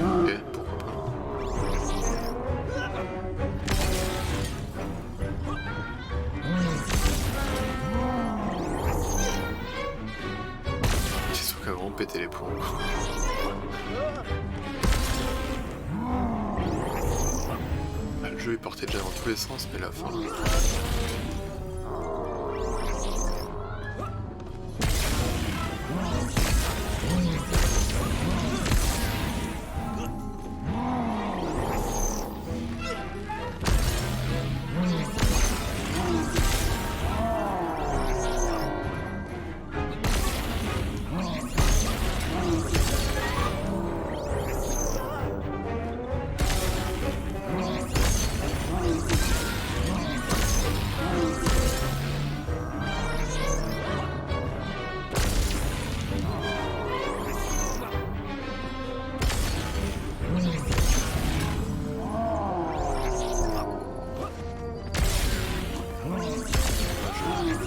Ok, pourquoi pas. Ils sont quand même vraiment pété les plombs. Ah, le jeu est porté déjà dans tous les sens, mais la fin...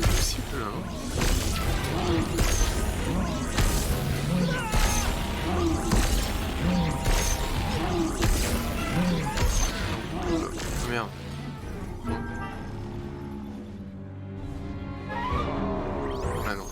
Possible, hein. Merde. Ah non.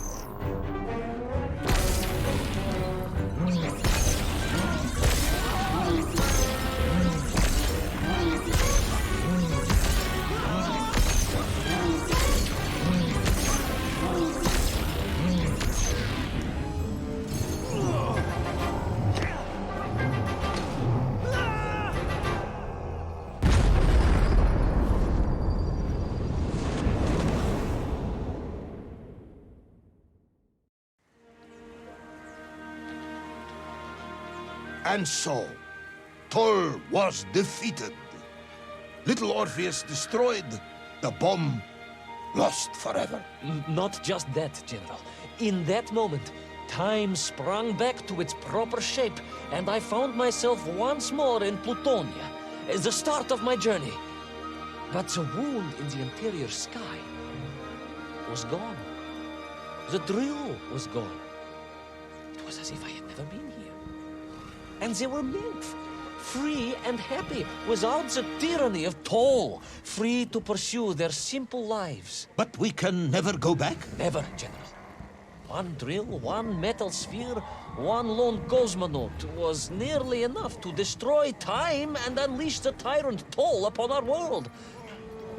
And so, Toll was defeated. Little Orpheus destroyed, the bomb lost forever. Not just that, General. In that moment, time sprung back to its proper shape, and I found myself once more in Plutonia, the start of my journey. But the wound in the interior sky was gone. The drill was gone. It was as if I had never been here. And they were nymph, free and happy, without the tyranny of toll, free to pursue their simple lives. But we can never go back? Never, General. One drill, one metal sphere, one lone cosmonaut was nearly enough to destroy time and unleash the tyrant toll upon our world.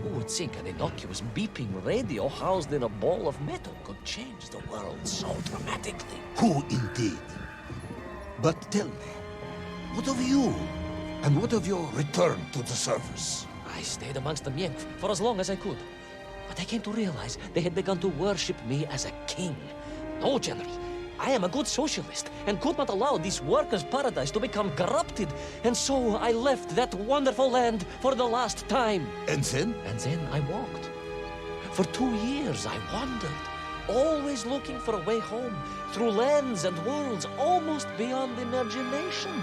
Who would think an innocuous beeping radio housed in a ball of metal could change the world so dramatically? Who indeed? But tell me, what of you? And what of your return to the surface? I stayed amongst the Mienk for as long as I could. But I came to realize they had begun to worship me as a king. No, General. I am a good socialist and could not allow this workers' paradise to become corrupted. And so I left that wonderful land for the last time. And then? And then I walked. For 2 years I wandered, always looking for a way home, through lands and worlds almost beyond imagination.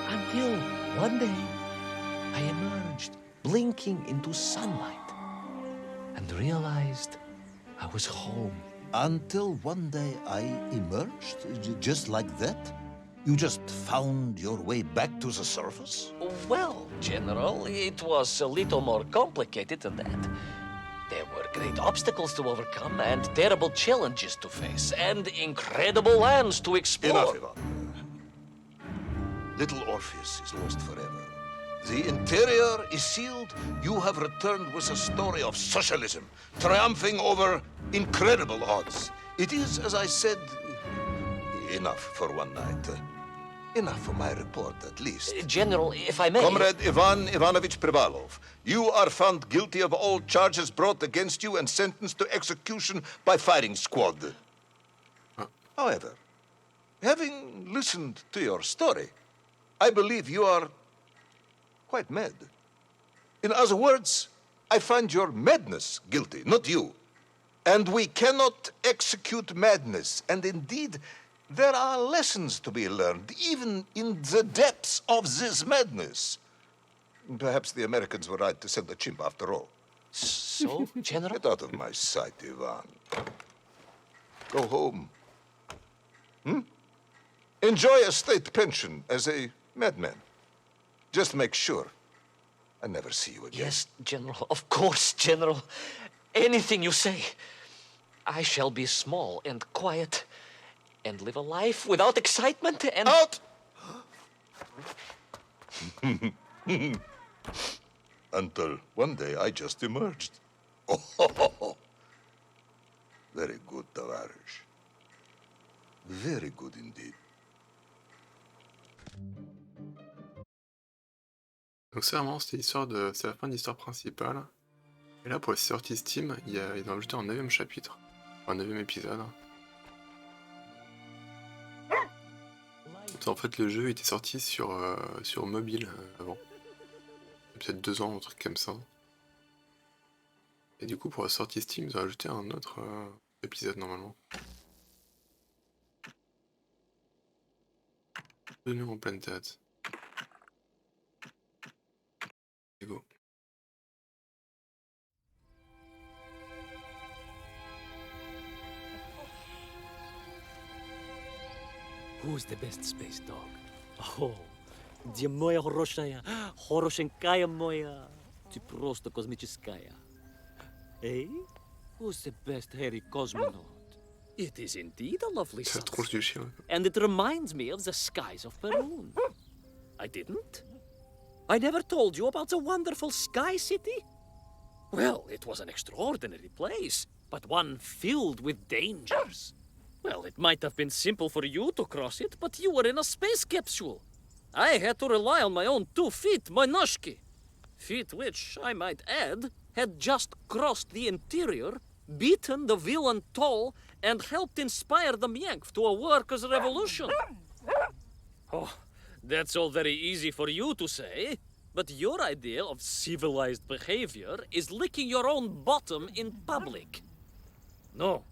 Until one day I emerged, blinking into sunlight, and realized I was home. Until one day I emerged, just like that? You just found your way back to the surface? Well, General, it was a little more complicated than that. There were great obstacles to overcome, and terrible challenges to face, and incredible lands to explore. Enough. Little Orpheus is lost forever. The interior is sealed. You have returned with a story of socialism, triumphing over incredible odds. It is, as I said, enough for one night. Enough for my report, at least. General, if I may... Comrade Ivan Ivanovich Privalov, you are found guilty of all charges brought against you and sentenced to execution by firing squad. However, having listened to your story, I believe you are quite mad. In other words, I find your madness guilty, not you. And we cannot execute madness. And indeed, there are lessons to be learned, even in the depths of this madness. Perhaps the Americans were right to send the chimp after all. So, General? Get out of my sight, Ivan. Go home. Enjoy a state pension as a madman. Just make sure I never see you again. Yes, General. Of course, General. Anything you say. I shall be small and quiet and live a life without excitement and... Out! Until one day I just emerged. Oh, very good, Tavarish. Very good indeed. Donc c'est vraiment, c'est la fin de l'histoire principale. Et là pour les sorties Steam, ils ont ajouté un 9ème chapitre, un 9ème épisode. En fait le jeu était sorti sur mobile avant. Peut-être 2 ans, un truc comme ça. Et du coup pour la sortie Steam, ils ont ajouté un autre épisode normalement. Venu en pleine tête. Et go. Who's the best space dog? Oh, где моя хорошая, хорошенькая моя, ты просто космическая. Hey, who's the best hairy cosmonaut? It is indeed a lovely C'est la sight. tronche du chien. And it reminds me of the skies of Peru. I didn't? I never told you about the wonderful Sky City? Well, it was an extraordinary place, but one filled with dangers. Well, it might have been simple for you to cross it, but you were in a space capsule. I had to rely on my own 2 feet, my noshki. Feet which, I might add, had just crossed the interior, beaten the villain Toll, and helped inspire the Myank to a workers' revolution. Oh, that's all very easy for you to say, but your idea of civilized behavior is licking your own bottom in public. No.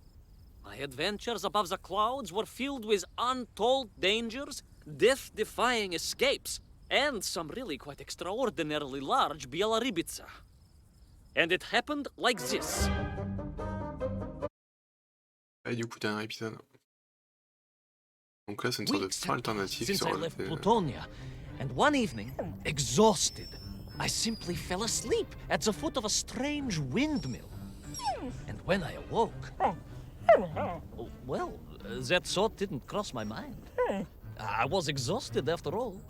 My adventures above the clouds were filled with untold dangers, death-defying escapes, and some really quite extraordinarily large Bielorybitsa. And it happened like this. Et du coup, dernier épisode. Donc là, c'est une sorte de fin alternative qui Since sont I left rajoutées. Plutonia, and one evening, exhausted, I simply fell asleep at the foot of a strange windmill. And when I awoke, well, that thought didn't cross my mind. I was exhausted after all.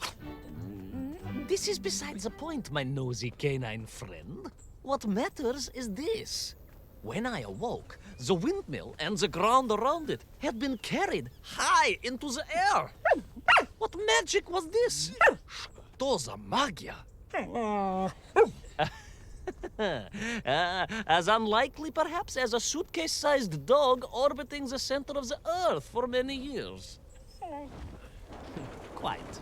This is beside the point, my nosy canine friend. What matters is this. When I awoke, the windmill and the ground around it had been carried high into the air. What magic was this? Что за магия? As unlikely, perhaps, as a suitcase-sized dog orbiting the center of the Earth for many years. Quite.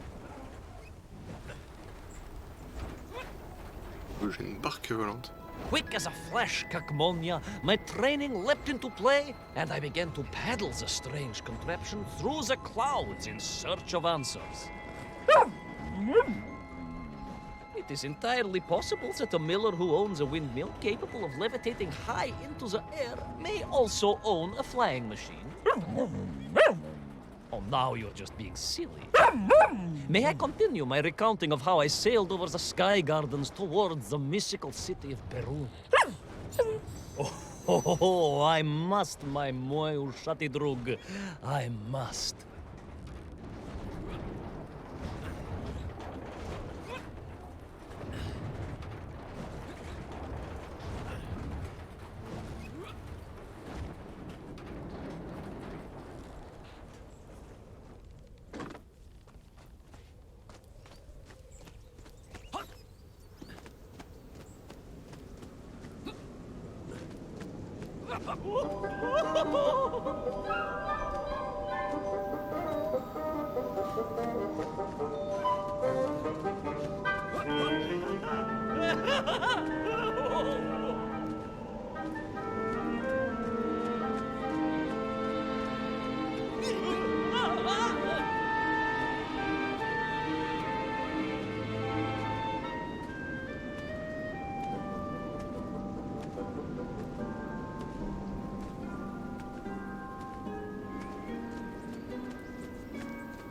J'ai une barque volante. Quick as a flash, Kakmonia, my training leapt into play, and I began to paddle the strange contraption through the clouds in search of answers. It is entirely possible that a miller who owns a windmill capable of levitating high into the air may also own a flying machine. Oh, now you're just being silly. May I continue my recounting of how I sailed over the sky gardens towards the mystical city of Peru? Oh, I must, my moj ušati drug. I must.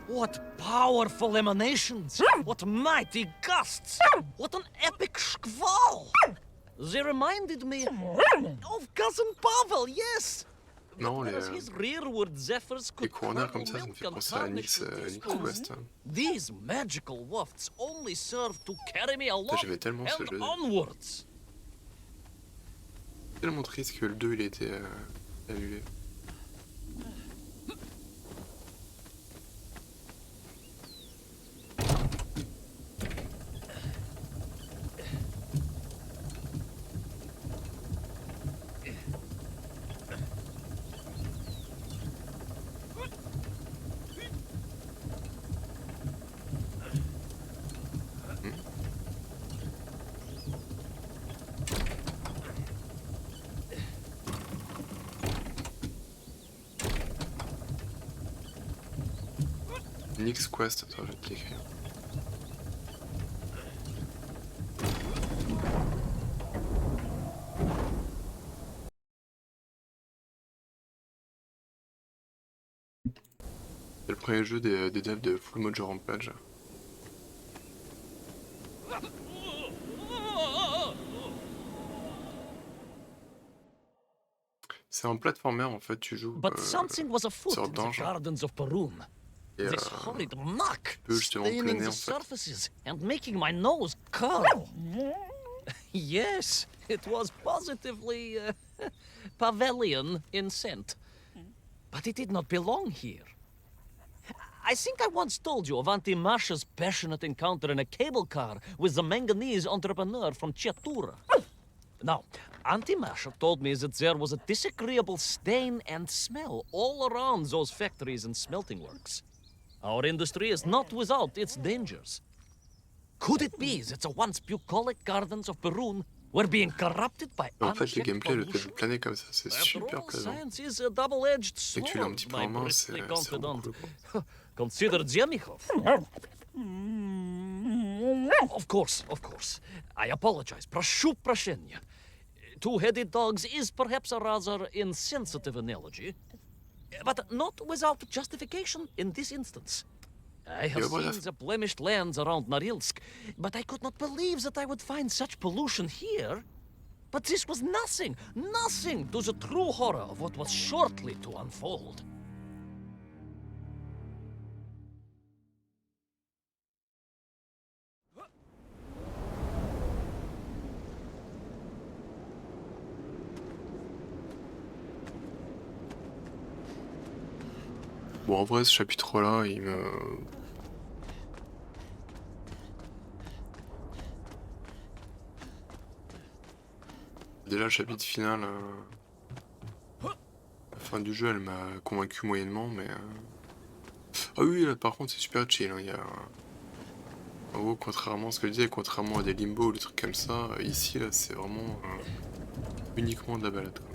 What powerful emanations! What mighty gusts! What an epic squall! They reminded me of Cousin Pavel, yes! Non, But as his rearward zephyrs les could courants d'air comme curdle ça me milk fait and penser à tarnish the Nix taste of West. These magical wafts only serve to carry me along J'aimais tellement ce and jeu. onwards. Tellement triste que le 2 il a été annulé. Nix Quest, attends, je vais te l'écrire. C'est le premier jeu des devs de Full Mojo Rampage. C'est un platformer en fait, tu joues But something was afoot sur in the Dungeon. gardens of Perun. Et This horrid muck peux justement staining planer, the en fait. surfaces and making my nose curl. Yes, it was positively Pavelian in scent. But it did not belong here. I think I once told you of Auntie Masha's passionate encounter in a cable car with the manganese entrepreneur from Chiatura. Now, Auntie Masha told me that there was a disagreeable stain and smell all around those factories and smelting works. Our industry is not without its dangers. Could it be that the once bucolic gardens of Perun were being corrupted by En fait, le unchecked gameplay, le fait de pollution? planer comme ça, c'est After super all, plaisant. science is a double-edged Et que tu l'as un petit sword, peu my en main, c'est bristly vraiment confidant. cool. Consider Zemichov. Of course, of course. I apologize. Прошу прощения. Two-headed dogs is perhaps a rather insensitive analogy, but not without justification in this instance. I have voilà. seen the blemished lands around Norilsk, but I could not believe that I would find such pollution here. But this was nothing to the true horror of what was shortly to unfold. Bon, en vrai, ce chapitre-là, il me... Déjà, le chapitre final, la fin du jeu, elle m'a convaincu moyennement, mais... Ah oui, là, par contre, c'est super chill, hein. Il y a... En gros, contrairement à ce que je disais, contrairement à des limbo ou des trucs comme ça, ici, là, c'est vraiment uniquement de la balade, quoi.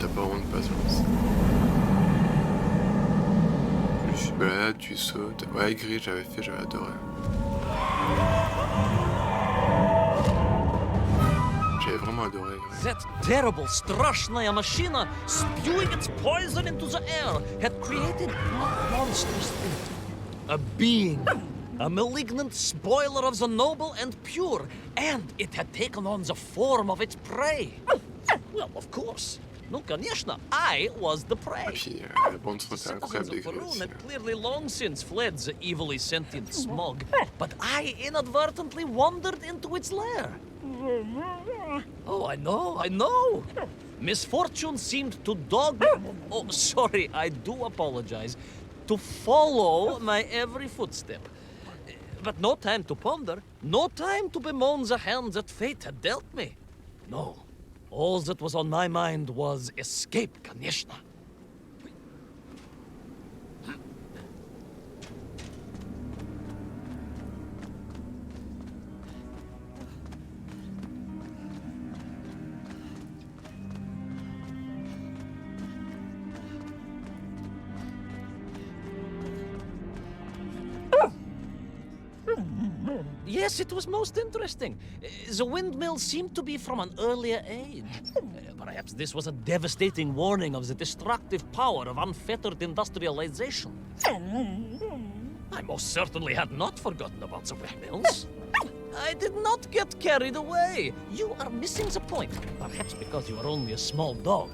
T'as pas vraiment de patience. Tu balades, tu sautes. Ouais, gris, j'avais fait, j'avais adoré. J'avais vraiment adoré. Gris. That terrible Strashnaya machina, spewing its poison into the air, had created a monstrous thing. A being. A malignant spoiler of the noble and pure. And it had taken on the form of its prey. Well, of course. No, конечно, I was the Et prey. puis, la bande son était incroyable de Citizens of Gris Perun aussi. had clearly long since fled the evilly sentient smog, but I inadvertently wandered into its lair. Oh, I know. Misfortune seemed to dog... Oh, sorry, I do apologize. To follow my every footstep. But no time to ponder, no time to bemoan the hand that fate had dealt me. No, all that was on my mind was escape, конечно. Yes, it was most interesting. The windmill seemed to be from an earlier age. Perhaps this was a devastating warning of the destructive power of unfettered industrialization. I most certainly had not forgotten about the windmills. I did not get carried away. You are missing the point. Perhaps because you are only a small dog.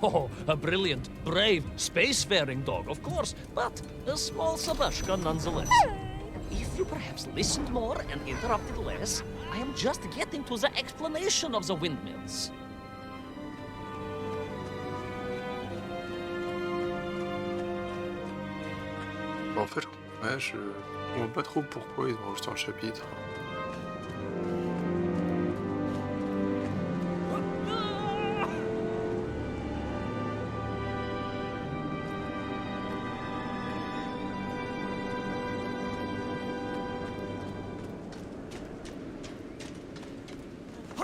Oh, a brilliant, brave, spacefaring dog, of course, but a small Sabashka nonetheless. If you perhaps listened more and interrupted less, I am just getting to the explanation of the windmills. En fait, ouais, je vois pas trop pourquoi ils ont rajouté un chapitre.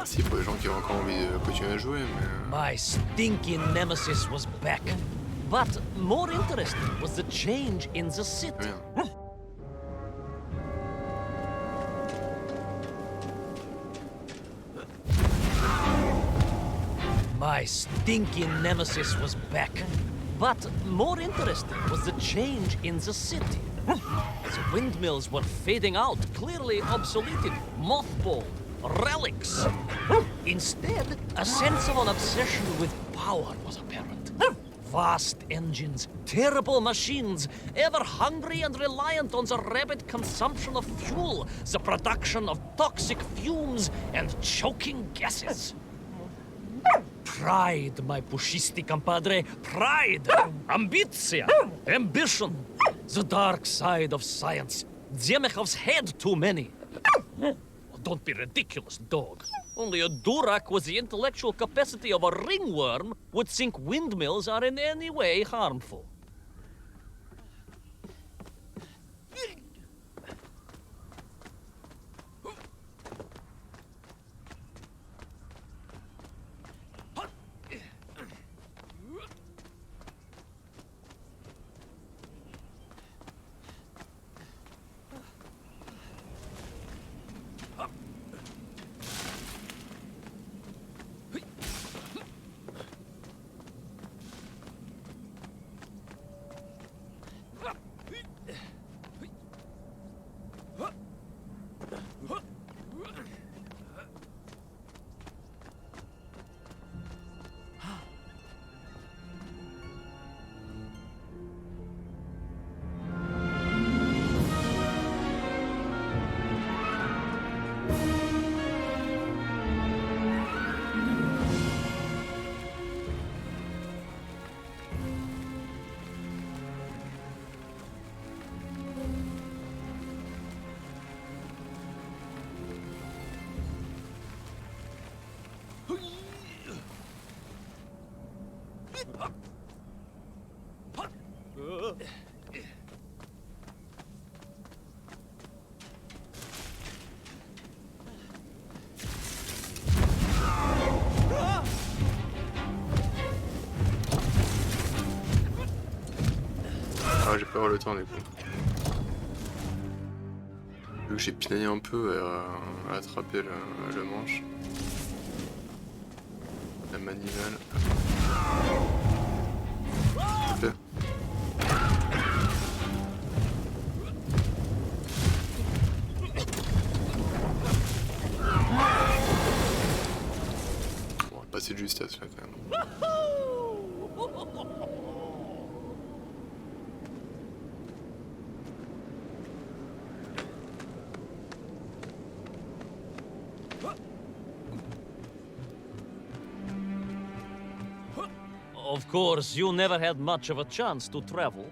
Si, pour les gens qui ont encore envie de continuer à jouer, mais... My stinking nemesis was back. But more interesting was the change in the city. Bien. My stinking nemesis was back. But more interesting was the change in the city. The windmills were fading out, clearly obsoleted, mothballed, relics. Instead, a sense of an obsession with power was apparent. Vast engines, terrible machines, ever hungry and reliant on the rapid consumption of fuel, the production of toxic fumes and choking gases. Pride, my pushisti compadre, pride, ambitia, ambition, the dark side of science. Zemechov's had too many. Don't be ridiculous, dog. Only a Durak with the intellectual capacity of a ringworm would think windmills are in any way harmful. Ah, j'ai pas avoir le temps du coup. Vu que j'ai pinaillé un peu à attraper le manche. La manivelle. Parfait. On va passer de justesse là quand même. Of course, you never had much of a chance to travel.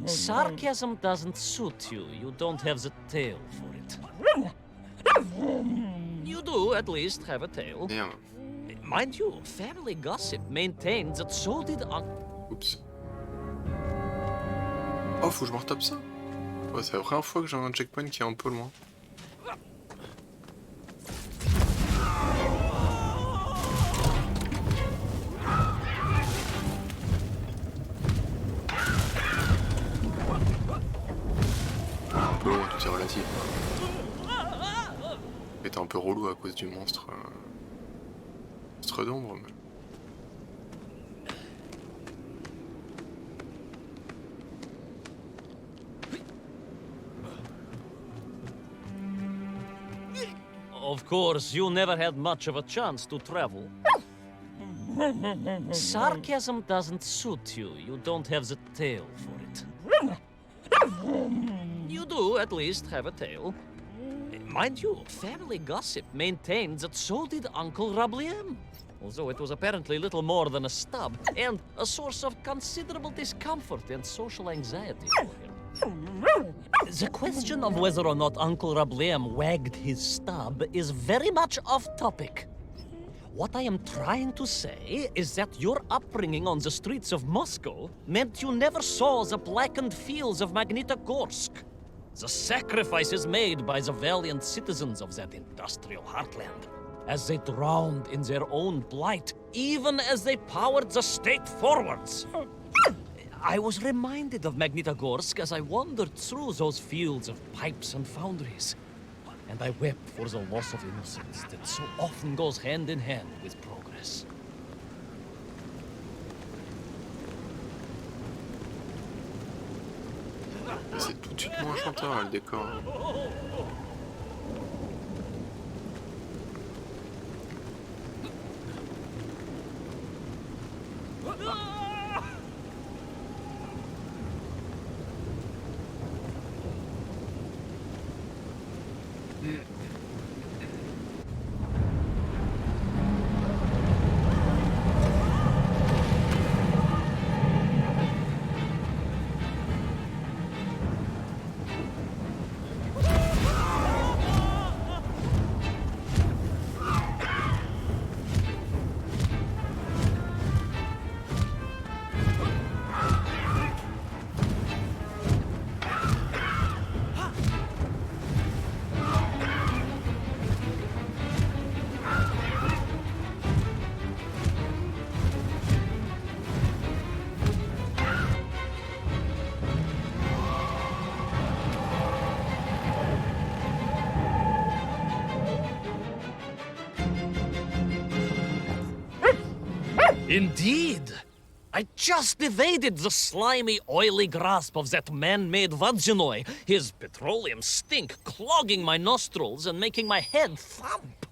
Sarcasm doesn't suit you. You don't have the tail for it. You do at least have a tail. Merde. Mind you, family gossip maintains that so did Oups. Oh, faut que je me retape ça? Ouais, c'est la première fois que j'ai un checkpoint qui est un peu loin. Un peu loin, tout est relatif. C'était un peu relou à cause du monstre. Monstre d'ombre. Mais... Of course, you never had much of a chance to travel. Sarcasm doesn't suit you. You don't have the tail for it. You do at least have a tail. Mind you, family gossip maintains that so did Uncle Rabliem. Although it was apparently little more than a stub, and a source of considerable discomfort and social anxiety for him. The question of whether or not Uncle Rabliem wagged his stub is very much off topic. What I am trying to say is that your upbringing on the streets of Moscow meant you never saw the blackened fields of Magnitogorsk. The sacrifices made by the valiant citizens of that industrial heartland, as they drowned in their own blight, even as they powered the state forwards. I was reminded of Magnitogorsk as I wandered through those fields of pipes and foundries, and I wept for the loss of innocence that so often goes hand in hand with progress. C'est tout de suite moins enchanteur là, le décor. Indeed! I just evaded the slimy, oily grasp of that man-made Vadzinoi, his petroleum stink clogging my nostrils and making my head thump.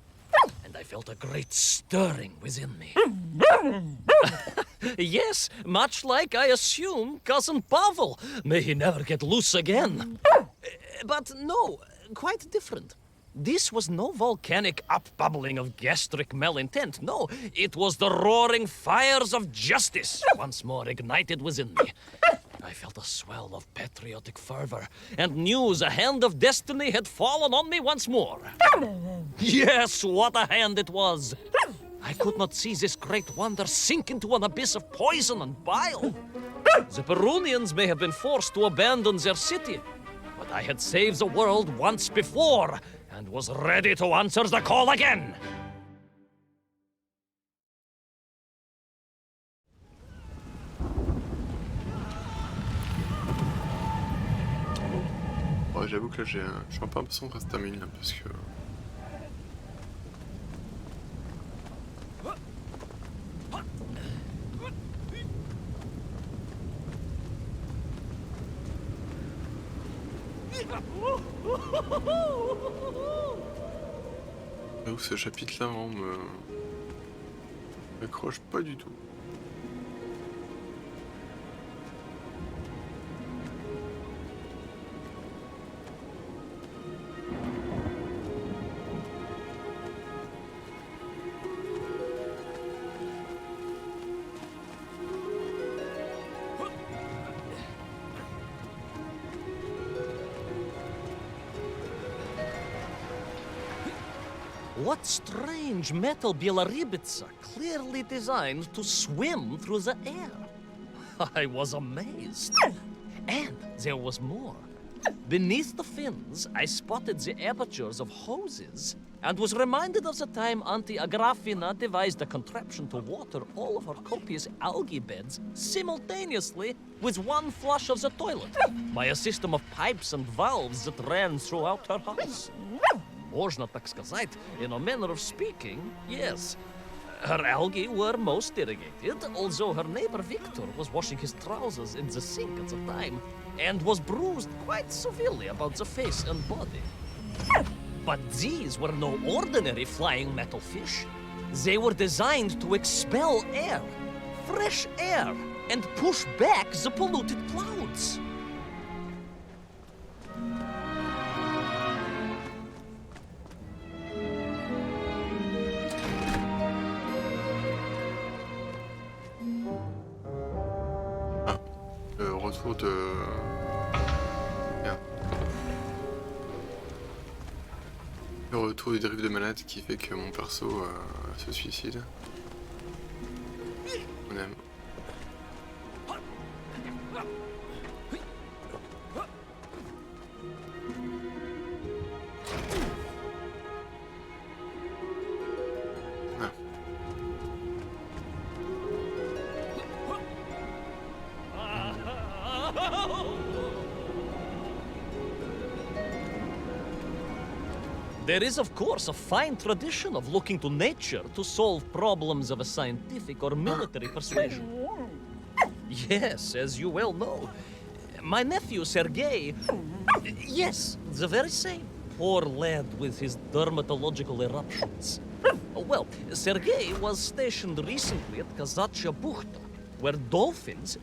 And I felt a great stirring within me. Yes, much like I assume Cousin Pavel. May he never get loose again. But no, quite different. This was no volcanic upbubbling of gastric malintent. No, it was the roaring fires of justice once more ignited within me. I felt a swell of patriotic fervor and knew the hand of destiny had fallen on me once more. Yes, what a hand it was! I could not see this great wonder sink into an abyss of poison and bile. The Perunians may have been forced to abandon their city, but I had saved the world once before and was ready to answer the call again. Ouais, j'avoue que là, je suis un peu impatient de rester à mine là, parce que... J'avoue que ce chapitre-là, vraiment, m'accroche pas du tout. What strange metal Bielaribitsa clearly designed to swim through the air? I was amazed. And there was more. Beneath the fins, I spotted the apertures of hoses and was reminded of the time Auntie Agrafina devised a contraption to water all of her copious algae beds simultaneously with one flush of the toilet by a system of pipes and valves that ran throughout her house. Можно так сказать, in a manner of speaking, yes. Her algae were most irrigated, although her neighbor Victor was washing his trousers in the sink at the time and was bruised quite severely about the face and body. But these were no ordinary flying metal fish. They were designed to expel air, fresh air, and push back the polluted clouds. Le retour de... Merde. Le retour du dérive de malade qui fait que mon perso se suicide. On aime. Ah. There is, of course, a fine tradition of looking to nature to solve problems of a scientific or military persuasion. Yes, as you well know. My nephew, Sergei... Yes, the very same. Poor lad with his dermatological eruptions. Well, Sergei was stationed recently at Kazachya Buchta, where dolphins...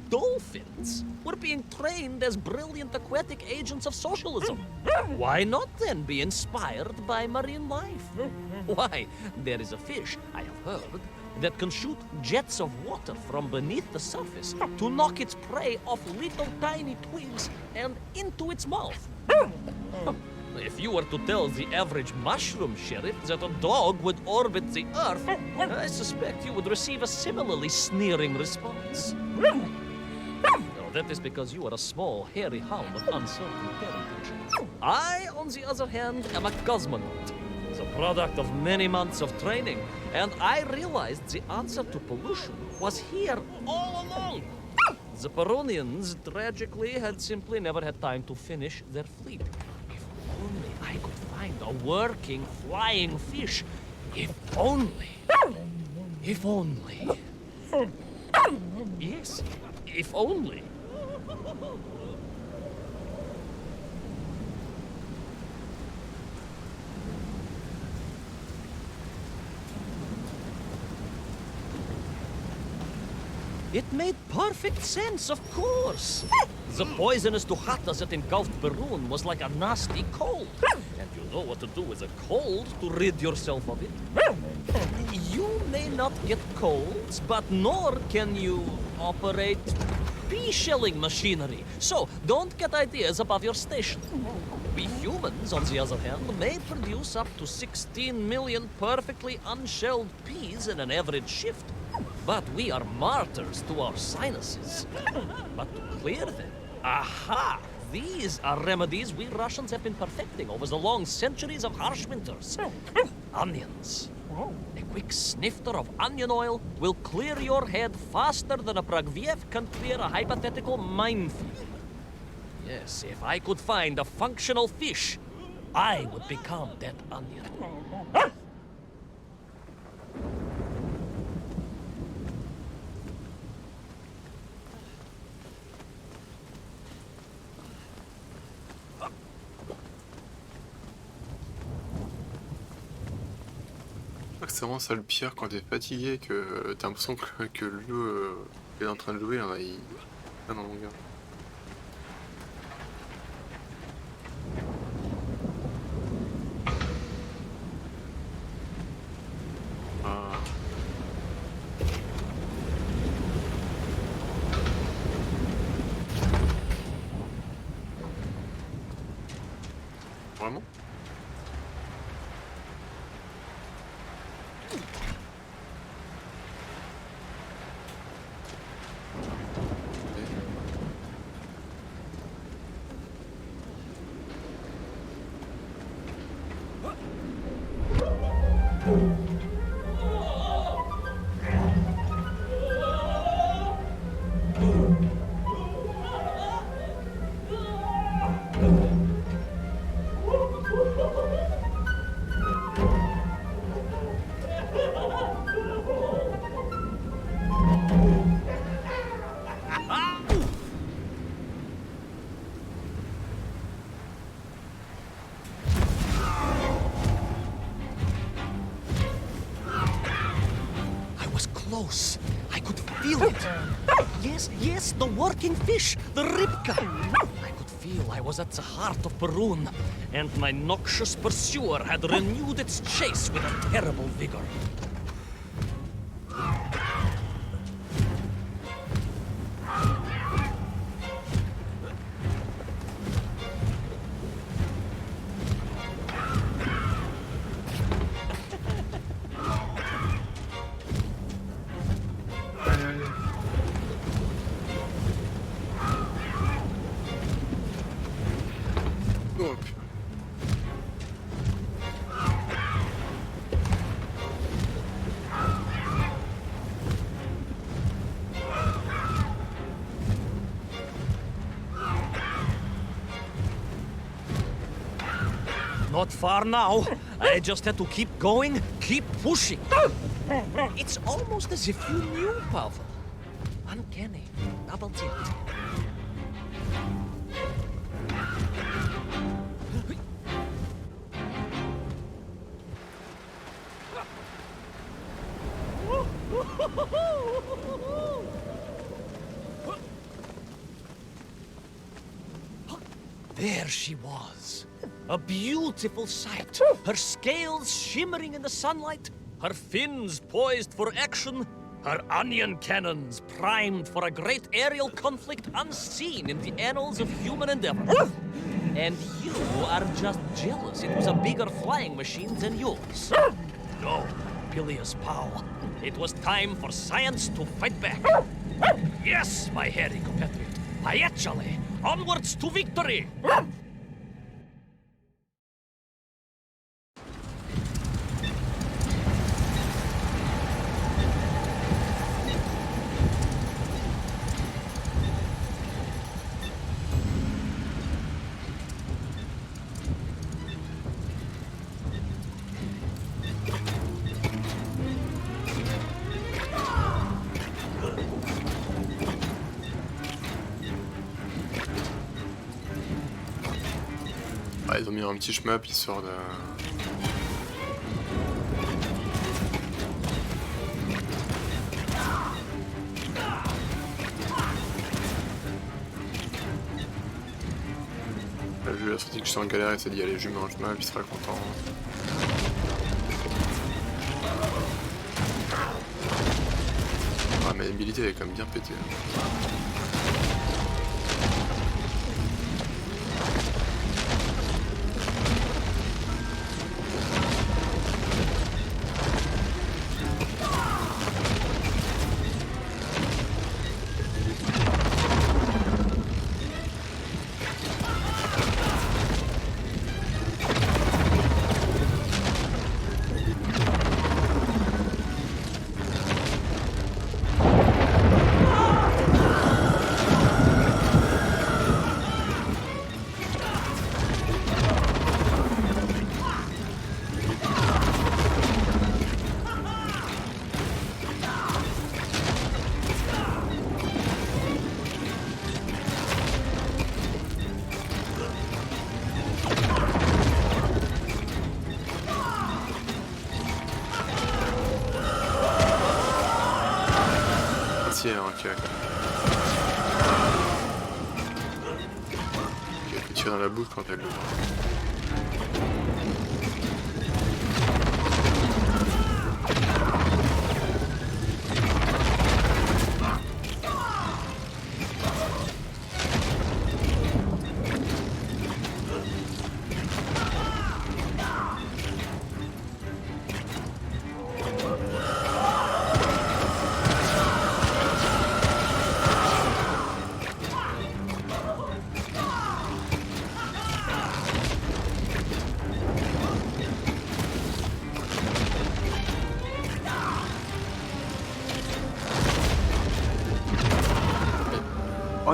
dolphins were being trained as brilliant aquatic agents of socialism. Why not then be inspired by marine life? Why, there is a fish, I have heard, that can shoot jets of water from beneath the surface to knock its prey off little tiny twigs and into its mouth. If you were to tell the average mushroom sheriff that a dog would orbit the Earth, I suspect you would receive a similarly sneering response. That is because you are a small, hairy hound of uncertain parentage. I, on the other hand, am a cosmonaut, the product of many months of training, and I realized the answer to pollution was here all along. The Peronians, tragically, had simply never had time to finish their fleet. If only I could find a working, flying fish. If only. If only. Yes, if only. It made perfect sense, of course. The poisonous Duchata that engulfed Perun was like a nasty cold. And you know what to do with a cold to rid yourself of it. You may not get colds, but nor can you operate pea-shelling machinery. So, don't get ideas above your station. We humans, on the other hand, may produce up to 16 million perfectly unshelled peas in an average shift. But we are martyrs to our sinuses. But to clear them, aha! These are remedies we Russians have been perfecting over the long centuries of harsh winters. Onions. A quick snifter of onion oil will clear your head faster than a Pragviev can clear a hypothetical minefield. Yes, if I could find a functional fish, I would become that onion. C'est vraiment ça le pire quand t'es fatigué, que t'as l'impression que le jeu est en train de jouer, hein, il est en longueur. Ah. Vraiment? close. I could feel it. Yes, the working fish, the ribka. I could feel I was at the heart of Perun, and my noxious pursuer had renewed its chase with a terrible vigor. Oh, putain. Not far now. I just had to keep going, keep pushing. It's almost as if you knew, Pavel. Uncanny. Double tilt. There she was. A beautiful sight. Her scales shimmering in the sunlight, her fins poised for action, her onion cannons primed for a great aerial conflict unseen in the annals of human endeavor. And you are just jealous it was a bigger flying machine than yours. No, Peleus Pal. It was time for science to fight back. Yes, my hairy compatriot. Ayachale, onwards to victory! Ah, ils ont mis un petit shmup histoire de... Là, je lui ai sorti que je suis en galère et s'est dit allez je lui mets un shmup, il sera content. Ah mais l'habilité elle est quand même bien pétée. Ok. Elle peut tirer dans la bouche quand elle le voit.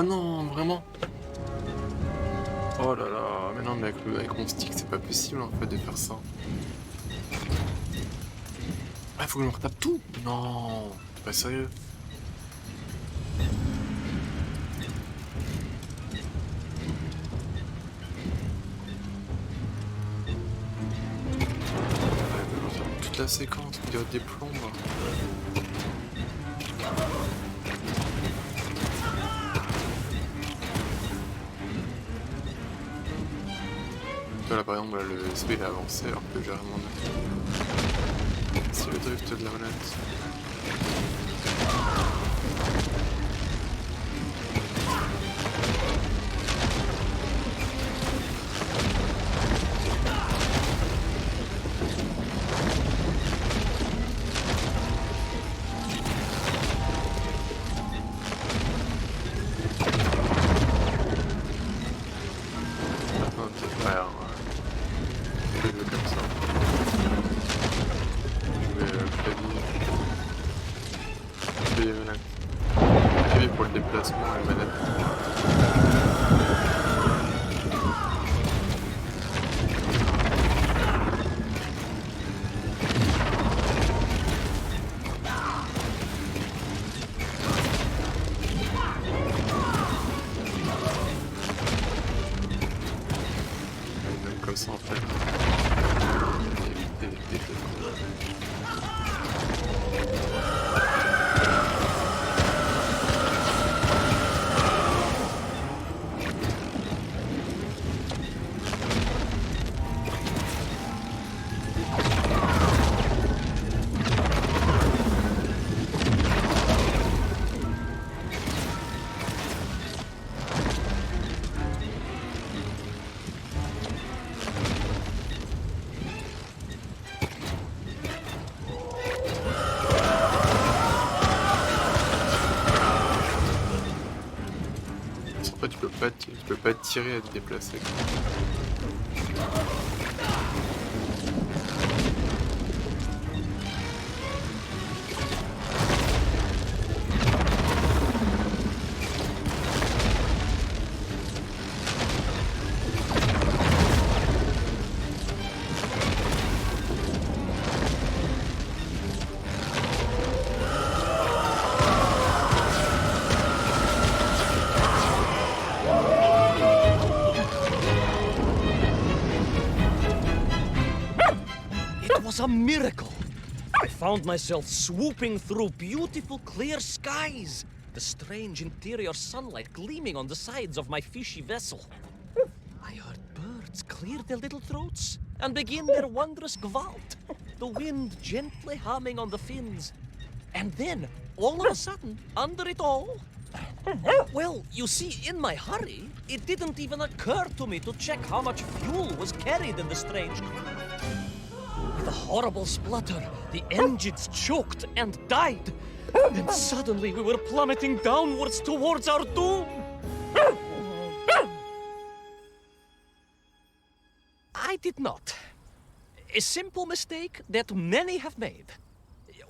Oh non, vraiment? Oh là là, mais non, mais avec mon stick, c'est pas possible en fait de faire ça. Ah, faut que je me retape tout? Non, t'es pas sérieux? Toute la séquence, il y a des plombs. Là par exemple, le vaisseau il a avancé alors que j'ai rien demandé. C'est le drift de la manette. Pour le déplacement et manette. Même comme ça en fait. Tu peux pas tirer à te déplacer. It was a miracle. I found myself swooping through beautiful clear skies, the strange interior sunlight gleaming on the sides of my fishy vessel. I heard birds clear their little throats and begin their wondrous gvalt, the wind gently humming on the fins. And then, all of a sudden, under it all, well, you see, in my hurry, it didn't even occur to me to check how much fuel was carried in the strange craft. With a horrible splutter, the engines choked and died. And suddenly we were plummeting downwards towards our doom. I did not. A simple mistake that many have made.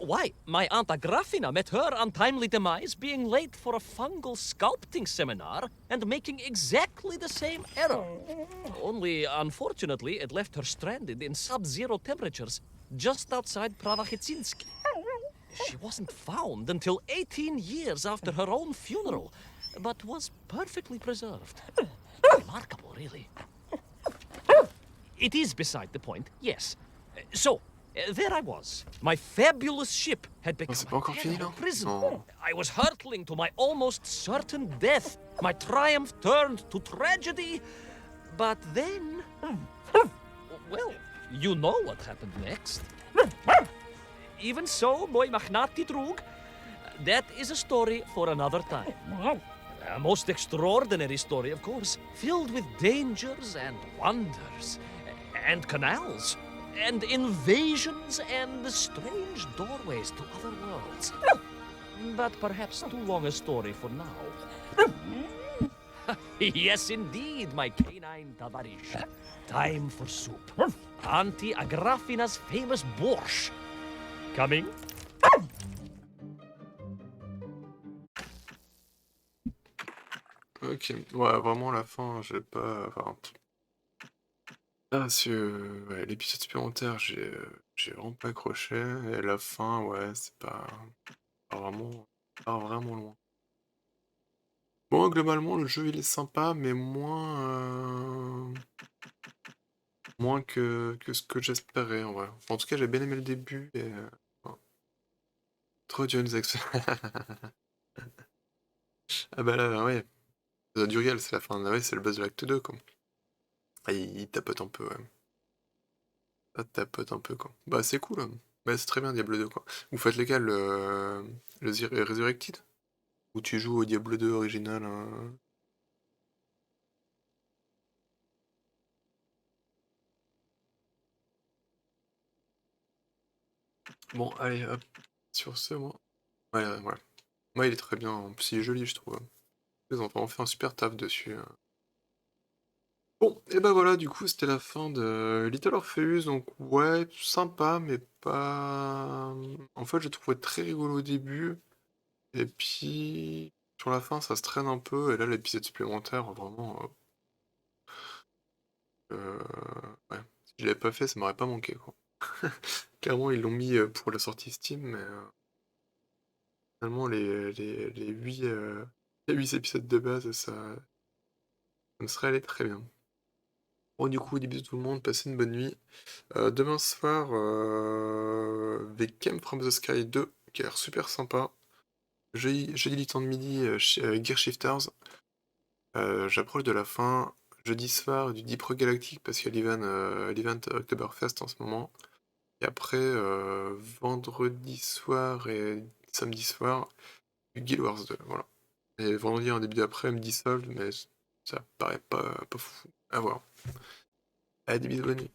Why, my Aunt Agrafina met her untimely demise being late for a fungal sculpting seminar and making exactly the same error. Only, unfortunately, it left her stranded in sub-zero temperatures just outside Pravachitsinsk. She wasn't found until 18 years after her own funeral, but was perfectly preserved. Remarkable, really. It is beside the point, yes. So, there I was. My fabulous ship had become a terrible prison. I was hurtling to my almost certain death. My triumph turned to tragedy. But then... well, you know what happened next. Even so, mooi magnati droog. That is a story for another time. A most extraordinary story, of course, filled with dangers and wonders, and canals, and invasions, and strange doorways to other worlds. But perhaps too long a story for now. Yes, indeed, my canine tavarish. Time for soup. Auntie Agrafina's famous borscht. Coming? Ok, ouais, vraiment la fin, j'ai pas... Enfin... Ah, ouais, l'épisode supplémentaire, j'ai vraiment pas accroché, et la fin, ouais, c'est pas vraiment loin. Bon, globalement, le jeu, il est sympa, mais moins que ce que j'espérais, en vrai. Enfin, en tout cas, j'ai bien aimé le début, et... enfin, trop Jones Ah bah là, ouais, du réel, c'est la fin, ouais, c'est le boss de l'acte 2, quoi. Ah, il tapote un peu, ouais. Ça tapote un peu, quoi. Bah, c'est cool, hein. Bah, c'est très bien, Diablo 2, quoi. Vous faites lesquels, le Resurrected? Ou tu joues au Diablo 2 original, hein? Bon, allez, hop. Sur ce, moi. Ouais, ouais. Moi, il est très bien. En plus, il est joli, je trouve. Les enfants ont fait un super taf dessus. Bon, et bah voilà, du coup, c'était la fin de Little Orpheus. Donc, ouais, sympa, mais pas. En fait, je trouvais très rigolo au début. Et puis, sur la fin, ça se traîne un peu. Et là, l'épisode supplémentaire, vraiment. Ouais. Si je l'avais pas fait, ça m'aurait pas manqué, quoi. Clairement, ils l'ont mis pour la sortie Steam, mais finalement, les 8 épisodes de base, ça me serait allé très bien. Bon, du coup, des bisous tout le monde, passez une bonne nuit. Demain soir, The Came from the Sky 2, qui a l'air super sympa. Jeudi du temps de midi, chez Gear Shifters. J'approche de la fin. Jeudi soir, du Deep Rock Galactic, parce qu'il y a l'event Oktoberfest en ce moment. Et après, vendredi soir et samedi soir, du Guild Wars 2, voilà. Et vendredi en début d'après-midi Solve, mais ça paraît pas fou. À voir. Allez, des bisous, bonne nuit.